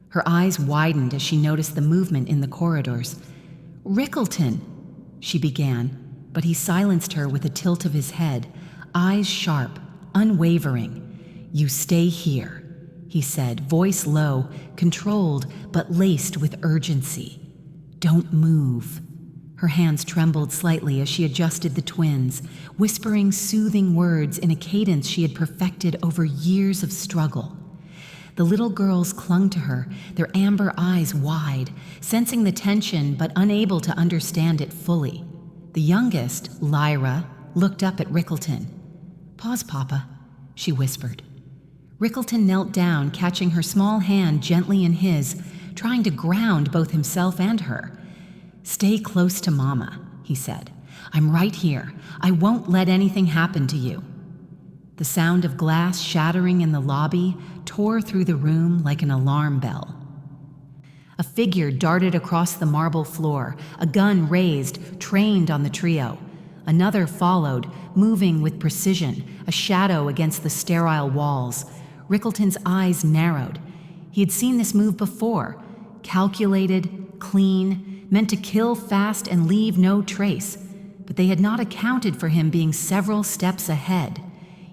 Her eyes widened as she noticed the movement in the corridors. "Rickelton," she began, but he silenced her with a tilt of his head, eyes sharp, unwavering. "You stay here," he said, voice low, controlled but laced with urgency. "Don't move." Her hands trembled slightly as she adjusted the twins, whispering soothing words in a cadence she had perfected over years of struggle. The little girls clung to her, their amber eyes wide, sensing the tension but unable to understand it fully. The youngest, Lyra, looked up at Rickelton. "Pause, Papa," she whispered. Rickelton knelt down, catching her small hand gently in his, trying to ground both himself and her. "Stay close to Mama," he said. "I'm right here. I won't let anything happen to you." The sound of glass shattering in the lobby tore through the room like an alarm bell. A figure darted across the marble floor, a gun raised, trained on the trio. Another followed, moving with precision, a shadow against the sterile walls. Rickelton's eyes narrowed. He had seen this move before. Calculated, clean, meant to kill fast and leave no trace. But they had not accounted for him being several steps ahead.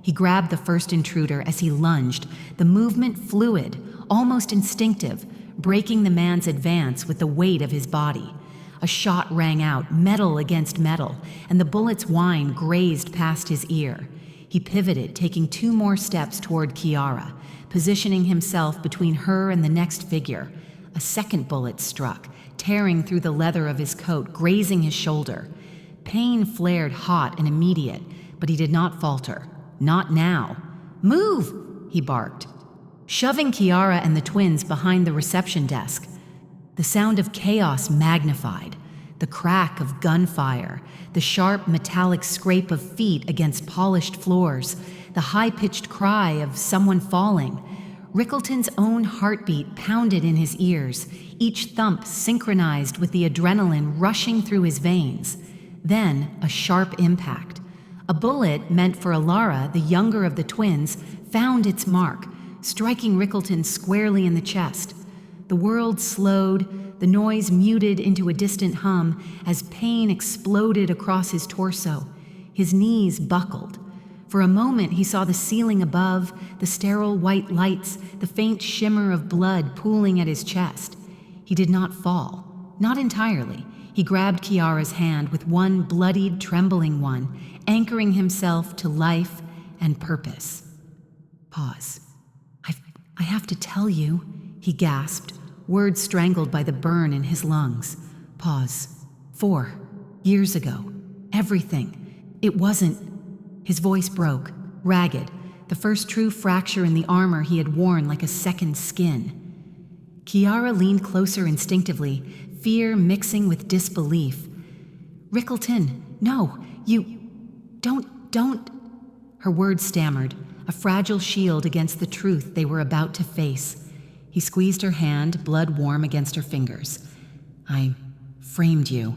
He grabbed the first intruder as he lunged, the movement fluid, almost instinctive, breaking the man's advance with the weight of his body. A shot rang out, metal against metal, and the bullet's whine grazed past his ear. He pivoted, taking 2 more steps toward Kiara, positioning himself between her and the next figure. A second bullet struck, tearing through the leather of his coat, grazing his shoulder. Pain flared hot and immediate, but he did not falter. Not now. "Move!" he barked, shoving Kiara and the twins behind the reception desk. The sound of chaos magnified, the crack of gunfire, the sharp metallic scrape of feet against polished floors, the high-pitched cry of someone falling. Rickelton's own heartbeat pounded in his ears, each thump synchronized with the adrenaline rushing through his veins. Then, a sharp impact. A bullet meant for Alara, the younger of the twins, found its mark, striking Rickelton squarely in the chest. The world slowed, the noise muted into a distant hum as pain exploded across his torso. His knees buckled. For a moment he saw the ceiling above, the sterile white lights, the faint shimmer of blood pooling at his chest. He did not fall. Not entirely. He grabbed Kiara's hand with one bloodied, trembling one, anchoring himself to life and purpose. Pause. I have to tell you, he gasped, words strangled by the burn in his lungs. Pause. 4 years ago. Everything. It wasn't. His voice broke, ragged, the first true fracture in the armor he had worn like a second skin. Kiara leaned closer instinctively, fear mixing with disbelief. "Rickelton, no, you... Don't... Her words stammered, a fragile shield against the truth they were about to face. He squeezed her hand, blood warm against her fingers. "I framed you,"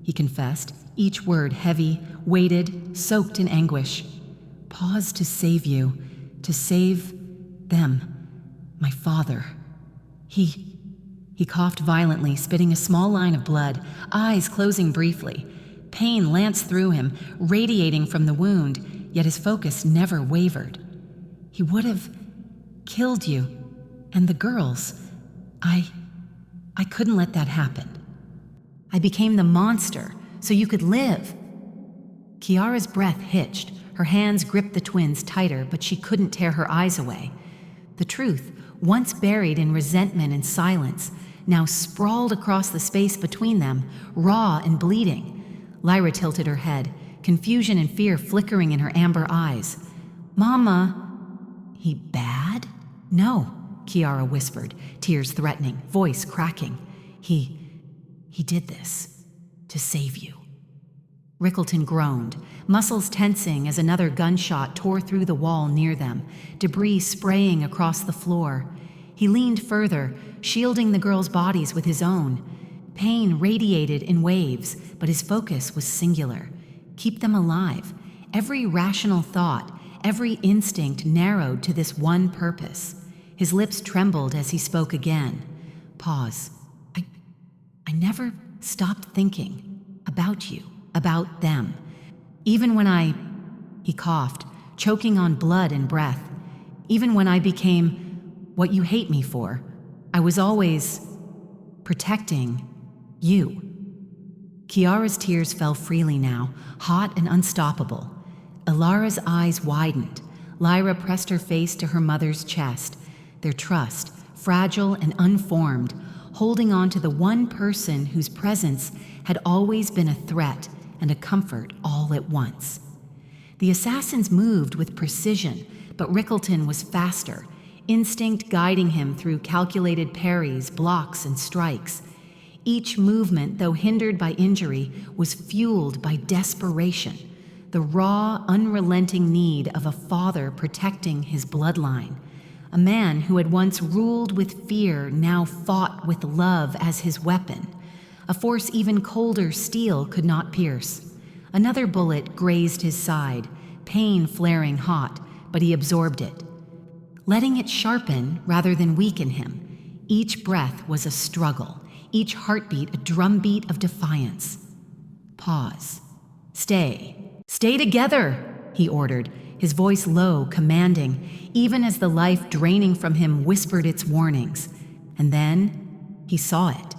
he confessed, each word heavy, weighted, soaked in anguish. "Pause to save you, to save them, my father." He coughed violently, spitting a small line of blood, eyes closing briefly. Pain lanced through him, radiating from the wound, yet his focus never wavered. "He would have killed you, and the girls. I couldn't let that happen. I became the monster, so you could live." Kiara's breath hitched. Her hands gripped the twins tighter, but she couldn't tear her eyes away. The truth, once buried in resentment and silence, now sprawled across the space between them, raw and bleeding. Lyra tilted her head, confusion and fear flickering in her amber eyes. "Mama." "He bad?" "No," Kiara whispered, tears threatening, voice cracking. He did this to save you." Rickelton groaned, muscles tensing as another gunshot tore through the wall near them, debris spraying across the floor. He leaned further, shielding the girls' bodies with his own. Pain radiated in waves, but his focus was singular. Keep them alive. Every rational thought, every instinct narrowed to this one purpose. His lips trembled as he spoke again. Pause. I never stopped thinking about you, about them. Even when he coughed, choking on blood and breath. Even when I became what you hate me for, I was always protecting you. Kiara's tears fell freely now, hot and unstoppable. Alara's eyes widened. Lyra pressed her face to her mother's chest, their trust, fragile and unformed, holding on to the one person whose presence had always been a threat and a comfort all at once. The assassins moved with precision, but Rickelton was faster, instinct guiding him through calculated parries, blocks, and strikes. Each movement, though hindered by injury, was fueled by desperation, the raw, unrelenting need of a father protecting his bloodline. A man who had once ruled with fear now fought with love as his weapon, a force even colder steel could not pierce. Another bullet grazed his side, pain flaring hot, but he absorbed it. Letting it sharpen rather than weaken him, each breath was a struggle, each heartbeat a drumbeat of defiance. Pause. Stay. Stay together, he ordered, his voice low, commanding, even as the life draining from him whispered its warnings. And then he saw it.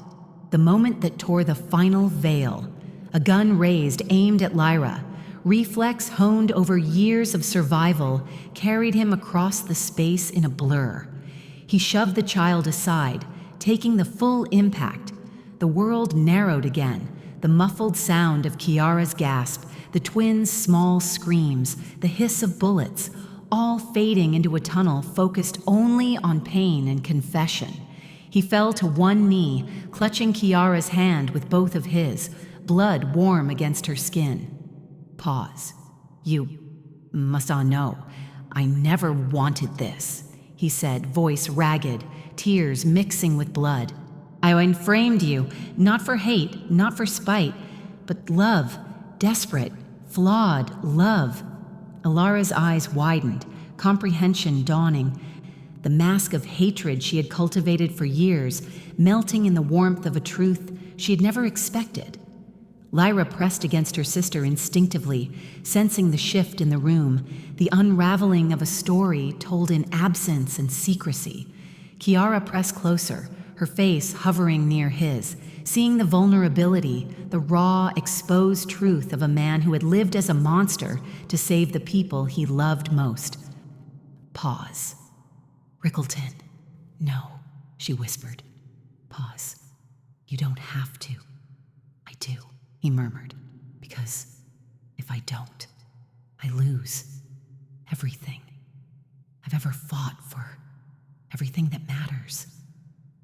The moment that tore the final veil. A gun raised, aimed at Lyra. Reflex honed over years of survival carried him across the space in a blur. He shoved the child aside, taking the full impact. The world narrowed again, the muffled sound of Kiara's gasp, the twins' small screams, the hiss of bullets, all fading into a tunnel focused only on pain and confession. He fell to one knee, clutching Kiara's hand with both of his, blood warm against her skin. Pause. You must all know, I never wanted this, he said, voice ragged, tears mixing with blood. I enframed you, not for hate, not for spite, but love, desperate, flawed love. Alara's eyes widened, comprehension dawning. The mask of hatred she had cultivated for years, melting in the warmth of a truth she had never expected. Lyra pressed against her sister instinctively, sensing the shift in the room, the unraveling of a story told in absence and secrecy. Kiara pressed closer, her face hovering near his, seeing the vulnerability, the raw, exposed truth of a man who had lived as a monster to save the people he loved most. Pause. Rickelton. No, she whispered. Pause. You don't have to. I do, he murmured, because if I don't, I lose everything I've ever fought for, everything that matters.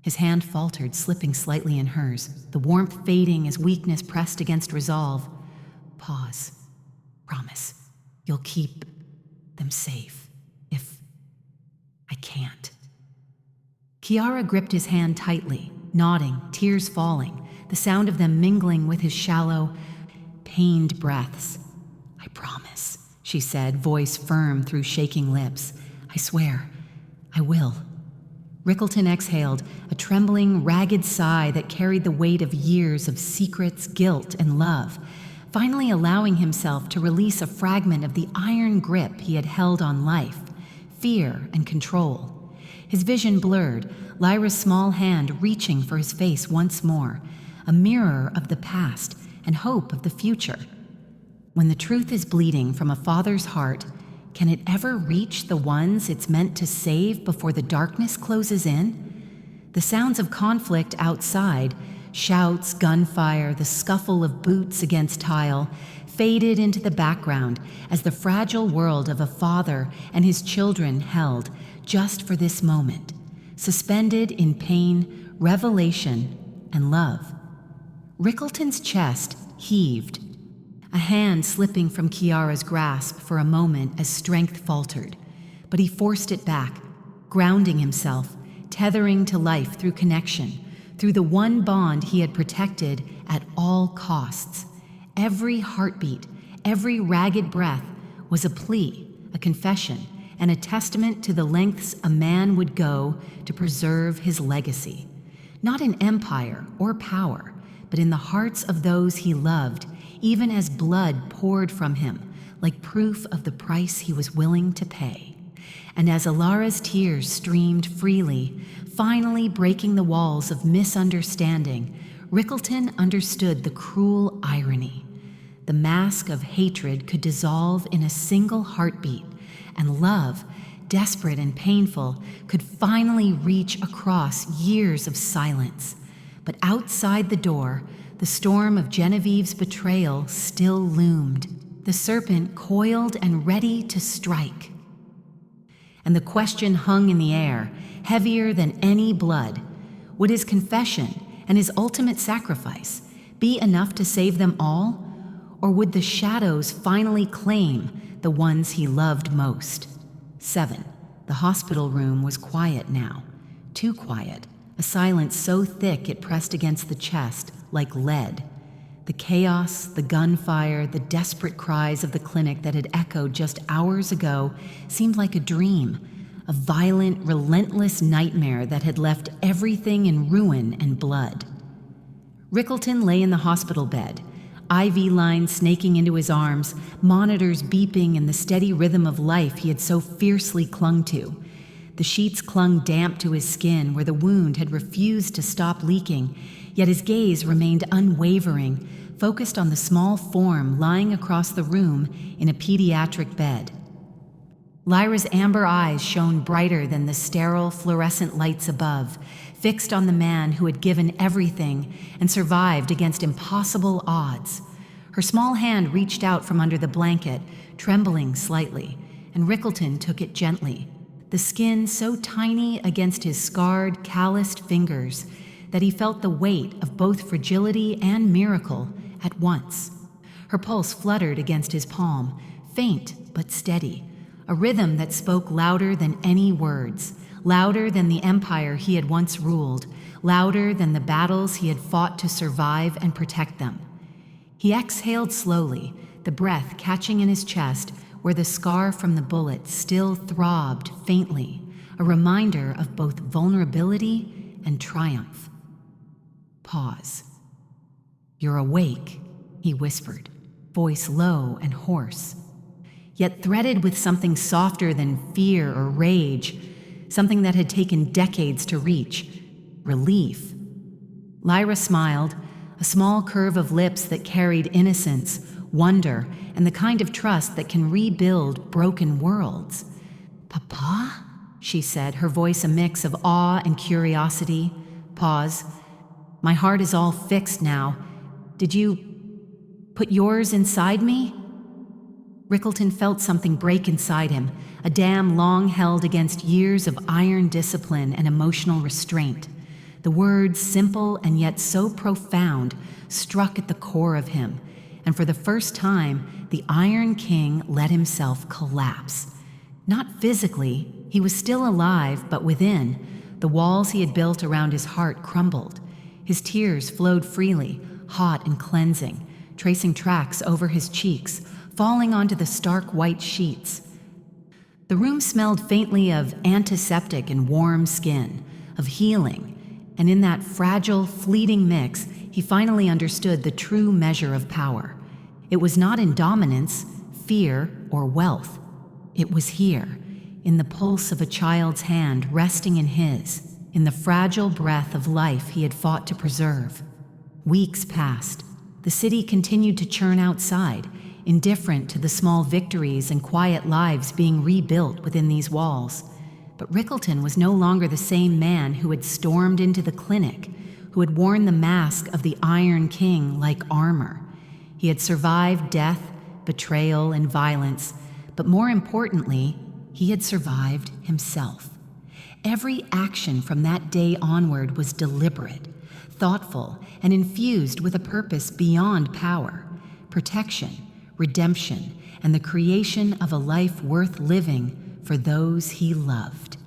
His hand faltered, slipping slightly in hers, the warmth fading as weakness pressed against resolve. Pause. Promise, you'll keep them safe, if I can't. Kiara gripped his hand tightly, nodding, tears falling, the sound of them mingling with his shallow, pained breaths. I promise, she said, voice firm through shaking lips. I swear, I will. Rickelton exhaled, a trembling, ragged sigh that carried the weight of years of secrets, guilt, and love, finally allowing himself to release a fragment of the iron grip he had held on life, fear and control. His vision blurred, Lyra's small hand reaching for his face once more, a mirror of the past and hope of the future. When the truth is bleeding from a father's heart, can it ever reach the ones it's meant to save before the darkness closes in? The sounds of conflict outside, shouts, gunfire, the scuffle of boots against tile, faded into the background as the fragile world of a father and his children held just for this moment, suspended in pain, revelation, and love. Rickelton's chest heaved, a hand slipping from Kiara's grasp for a moment as strength faltered, but he forced it back, grounding himself, tethering to life through connection, through the one bond he had protected at all costs. Every heartbeat, every ragged breath was a plea, a confession, and a testament to the lengths a man would go to preserve his legacy. Not in empire or power, but in the hearts of those he loved, even as blood poured from him, like proof of the price he was willing to pay. And as Alara's tears streamed freely, finally breaking the walls of misunderstanding, Rickelton understood the cruel irony. The mask of hatred could dissolve in a single heartbeat, and love, desperate and painful, could finally reach across years of silence. But outside the door, the storm of Genevieve's betrayal still loomed, the serpent coiled and ready to strike. And the question hung in the air, heavier than any blood. Would his confession and his ultimate sacrifice be enough to save them all? Or would the shadows finally claim the ones he loved most? 7. The hospital room was quiet now, too quiet, a silence so thick it pressed against the chest like lead. The chaos, the gunfire, the desperate cries of the clinic that had echoed just hours ago seemed like a dream, a violent, relentless nightmare that had left everything in ruin and blood. Rickelton lay in the hospital bed, IV lines snaking into his arms, monitors beeping in the steady rhythm of life he had so fiercely clung to. The sheets clung damp to his skin where the wound had refused to stop leaking, yet his gaze remained unwavering, focused on the small form lying across the room in a pediatric bed. Lyra's amber eyes shone brighter than the sterile, fluorescent lights above, fixed on the man who had given everything and survived against impossible odds. Her small hand reached out from under the blanket, trembling slightly, and Rickelton took it gently, the skin so tiny against his scarred, calloused fingers that he felt the weight of both fragility and miracle at once. Her pulse fluttered against his palm, faint but steady, a rhythm that spoke louder than any words, louder than the empire he had once ruled, louder than the battles he had fought to survive and protect them. He exhaled slowly, the breath catching in his chest where the scar from the bullet still throbbed faintly, a reminder of both vulnerability and triumph. Pause. "You're awake," he whispered, voice low and hoarse, yet threaded with something softer than fear or rage, something that had taken decades to reach: relief. Lyra smiled, a small curve of lips that carried innocence, wonder, and the kind of trust that can rebuild broken worlds. "Papa?" she said, her voice a mix of awe and curiosity. Pause. "My heart is all fixed now. Did you put yours inside me?" Rickelton felt something break inside him, a dam long held against years of iron discipline and emotional restraint. The words, simple and yet so profound, struck at the core of him, and for the first time, the Iron King let himself collapse. Not physically, he was still alive, but within, the walls he had built around his heart crumbled. His tears flowed freely, hot and cleansing, tracing tracks over his cheeks, falling onto the stark white sheets. The room smelled faintly of antiseptic and warm skin, of healing, and in that fragile, fleeting mix, he finally understood the true measure of power. It was not in dominance, fear, or wealth. It was here, in the pulse of a child's hand resting in his, in the fragile breath of life he had fought to preserve. Weeks passed. The city continued to churn outside, indifferent to the small victories and quiet lives being rebuilt within these walls. But Rickelton was no longer the same man who had stormed into the clinic, who had worn the mask of the Iron King like armor. He had survived death, betrayal, and violence, but more importantly, he had survived himself. Every action from that day onward was deliberate, thoughtful, and infused with a purpose beyond power: protection, redemption, and the creation of a life worth living for those he loved.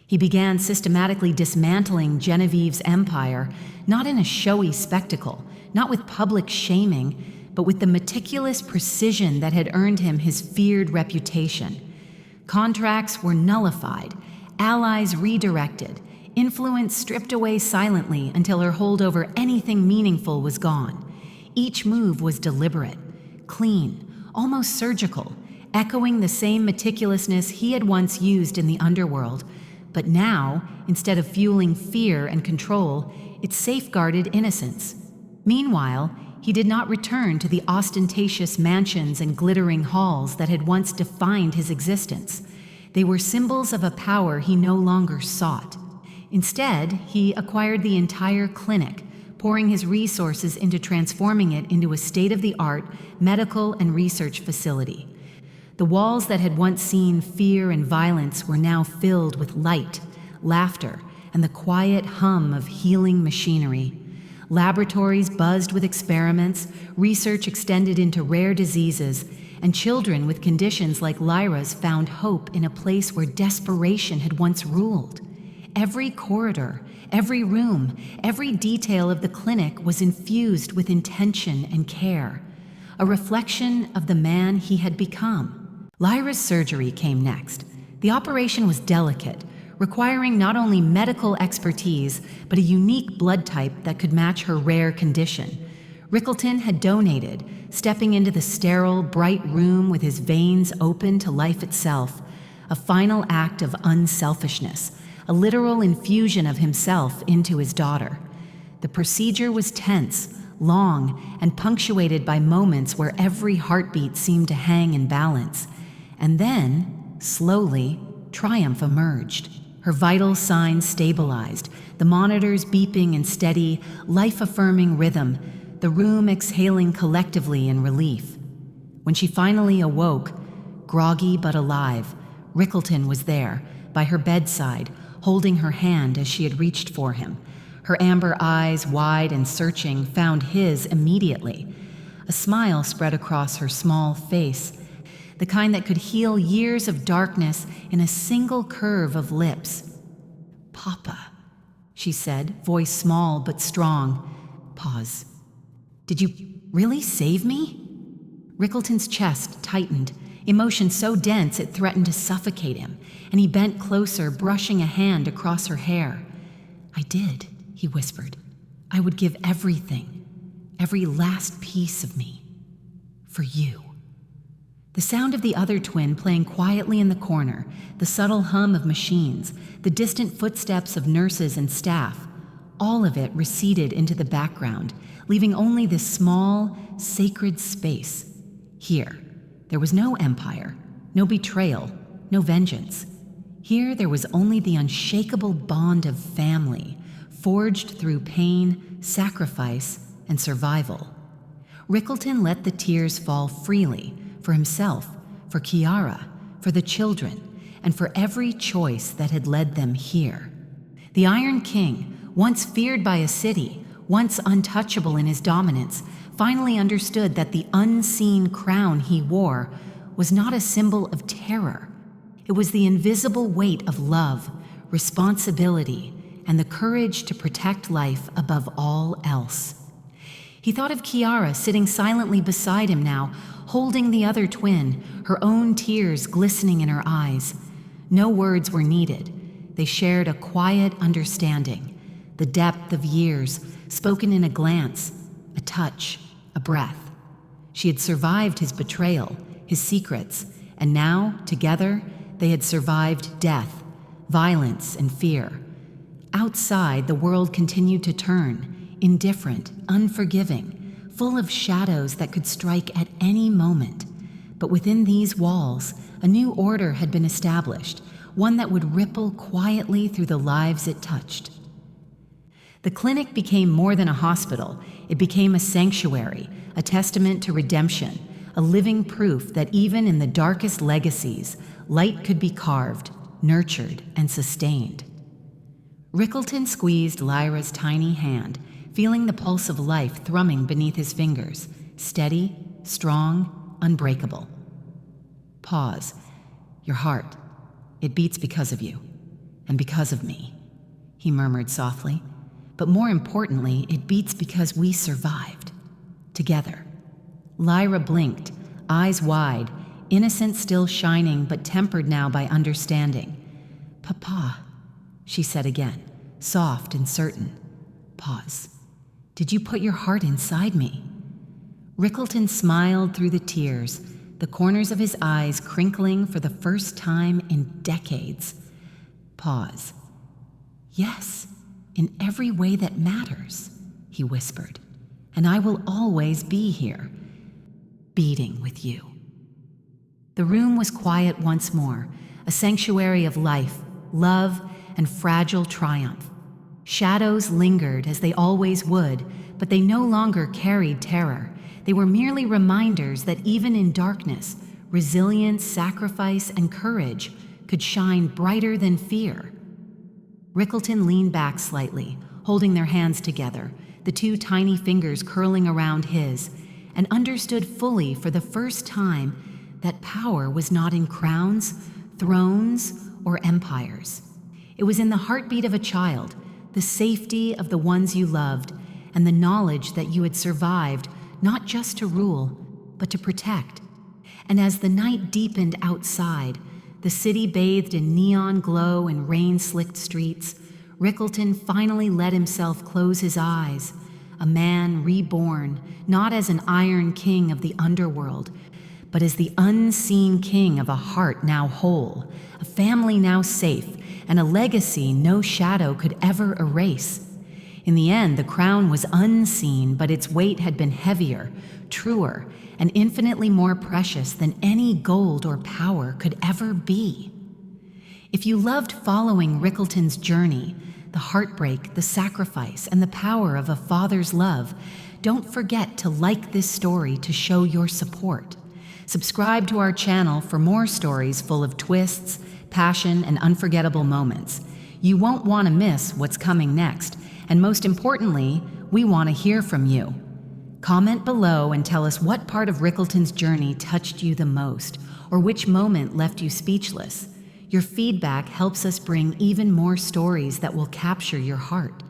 He began systematically dismantling Genevieve's empire, not in a showy spectacle, not with public shaming, but with the meticulous precision that had earned him his feared reputation. Contracts were nullified, allies redirected, influence stripped away silently until her hold over anything meaningful was gone. Each move was deliberate, clean, almost surgical, echoing the same meticulousness he had once used in the Underworld, but now, instead of fueling fear and control, it safeguarded innocence. Meanwhile, he did not return to the ostentatious mansions and glittering halls that had once defined his existence. They were symbols of a power he no longer sought. Instead, he acquired the entire clinic, pouring his resources into transforming it into a state-of-the-art medical and research facility. The walls that had once seen fear and violence were now filled with light, laughter, and the quiet hum of healing machinery. Laboratories buzzed with experiments, research extended into rare diseases, and children with conditions like Lyra's found hope in a place where desperation had once ruled. Every corridor, every room, every detail of the clinic was infused with intention and care, a reflection of the man he had become. Lyra's surgery came next. The operation was delicate, requiring not only medical expertise, but a unique blood type that could match her rare condition. Rickelton had donated, stepping into the sterile, bright room with his veins open to life itself, a final act of unselfishness, a literal infusion of himself into his daughter. The procedure was tense, long, and punctuated by moments where every heartbeat seemed to hang in balance. And then, slowly, triumph emerged. Her vital signs stabilized, the monitors beeping in steady, life-affirming rhythm, the room exhaling collectively in relief. When she finally awoke, groggy but alive, Rickelton was there, by her bedside, holding her hand as she had reached for him. Her amber eyes, wide and searching, found his immediately. A smile spread across her small face, the kind that could heal years of darkness in a single curve of lips. "Papa," she said, voice small but strong. Pause. "Did you really save me?" Rickelton's chest tightened, emotion so dense it threatened to suffocate him, and he bent closer, brushing a hand across her hair. "I did," he whispered. "I would give everything, every last piece of me, for you." The sound of the other twin playing quietly in the corner, the subtle hum of machines, the distant footsteps of nurses and staff, all of it receded into the background, leaving only this small, sacred space. Here, there was no empire, no betrayal, no vengeance. Here there was only the unshakable bond of family, forged through pain, sacrifice, and survival. Rickelton let the tears fall freely, for himself, for Kiara, for the children, and for every choice that had led them here. The Iron King, once feared by a city, once untouchable in his dominance, finally understood that the unseen crown he wore was not a symbol of terror. It was the invisible weight of love, responsibility, and the courage to protect life above all else. He thought of Kiara sitting silently beside him now, holding the other twin, her own tears glistening in her eyes. No words were needed. They shared a quiet understanding, the depth of years, spoken in a glance, a touch, a breath. She had survived his betrayal, his secrets, and now, together, they had survived death, violence, and fear. Outside, the world continued to turn, indifferent, unforgiving, full of shadows that could strike at any moment. But within these walls, a new order had been established, one that would ripple quietly through the lives it touched. The clinic became more than a hospital. It became a sanctuary, a testament to redemption, a living proof that even in the darkest legacies, light could be carved, nurtured, and sustained. Rickelton squeezed Lyra's tiny hand, feeling the pulse of life thrumming beneath his fingers, steady, strong, unbreakable. Pause. "Your heart. It beats because of you, and because of me," he murmured softly. "But more importantly, it beats because we survived. Together." Lyra blinked, eyes wide, innocence still shining but tempered now by understanding. "Papa," she said again, soft and certain. Pause. "Did you put your heart inside me?" Rickelton smiled through the tears, the corners of his eyes crinkling for the first time in decades. Pause. "Yes, in every way that matters," he whispered, "and I will always be here, beating with you." The room was quiet once more, a sanctuary of life, love, and fragile triumph. Shadows lingered as they always would, but they no longer carried terror. They were merely reminders that even in darkness, resilience, sacrifice, and courage could shine brighter than fear. Rickelton leaned back slightly, holding their hands together, the two tiny fingers curling around his, and understood fully for the first time that power was not in crowns, thrones, or empires. It was in the heartbeat of a child, the safety of the ones you loved, and the knowledge that you had survived not just to rule, but to protect. And as the night deepened outside, the city bathed in neon glow and rain-slicked streets, Rickelton finally let himself close his eyes, a man reborn, not as an Iron King of the Underworld, but as the unseen king of a heart now whole, a family now safe, and a legacy no shadow could ever erase. In the end, the crown was unseen, but its weight had been heavier, truer, and infinitely more precious than any gold or power could ever be. If you loved following Rickelton's journey, the heartbreak, the sacrifice, and the power of a father's love, don't forget to like this story to show your support. Subscribe to our channel for more stories full of twists, passion, and unforgettable moments. You won't want to miss what's coming next, and most importantly, we want to hear from you. Comment below and tell us what part of Rickelton's journey touched you the most, or which moment left you speechless. Your feedback helps us bring even more stories that will capture your heart.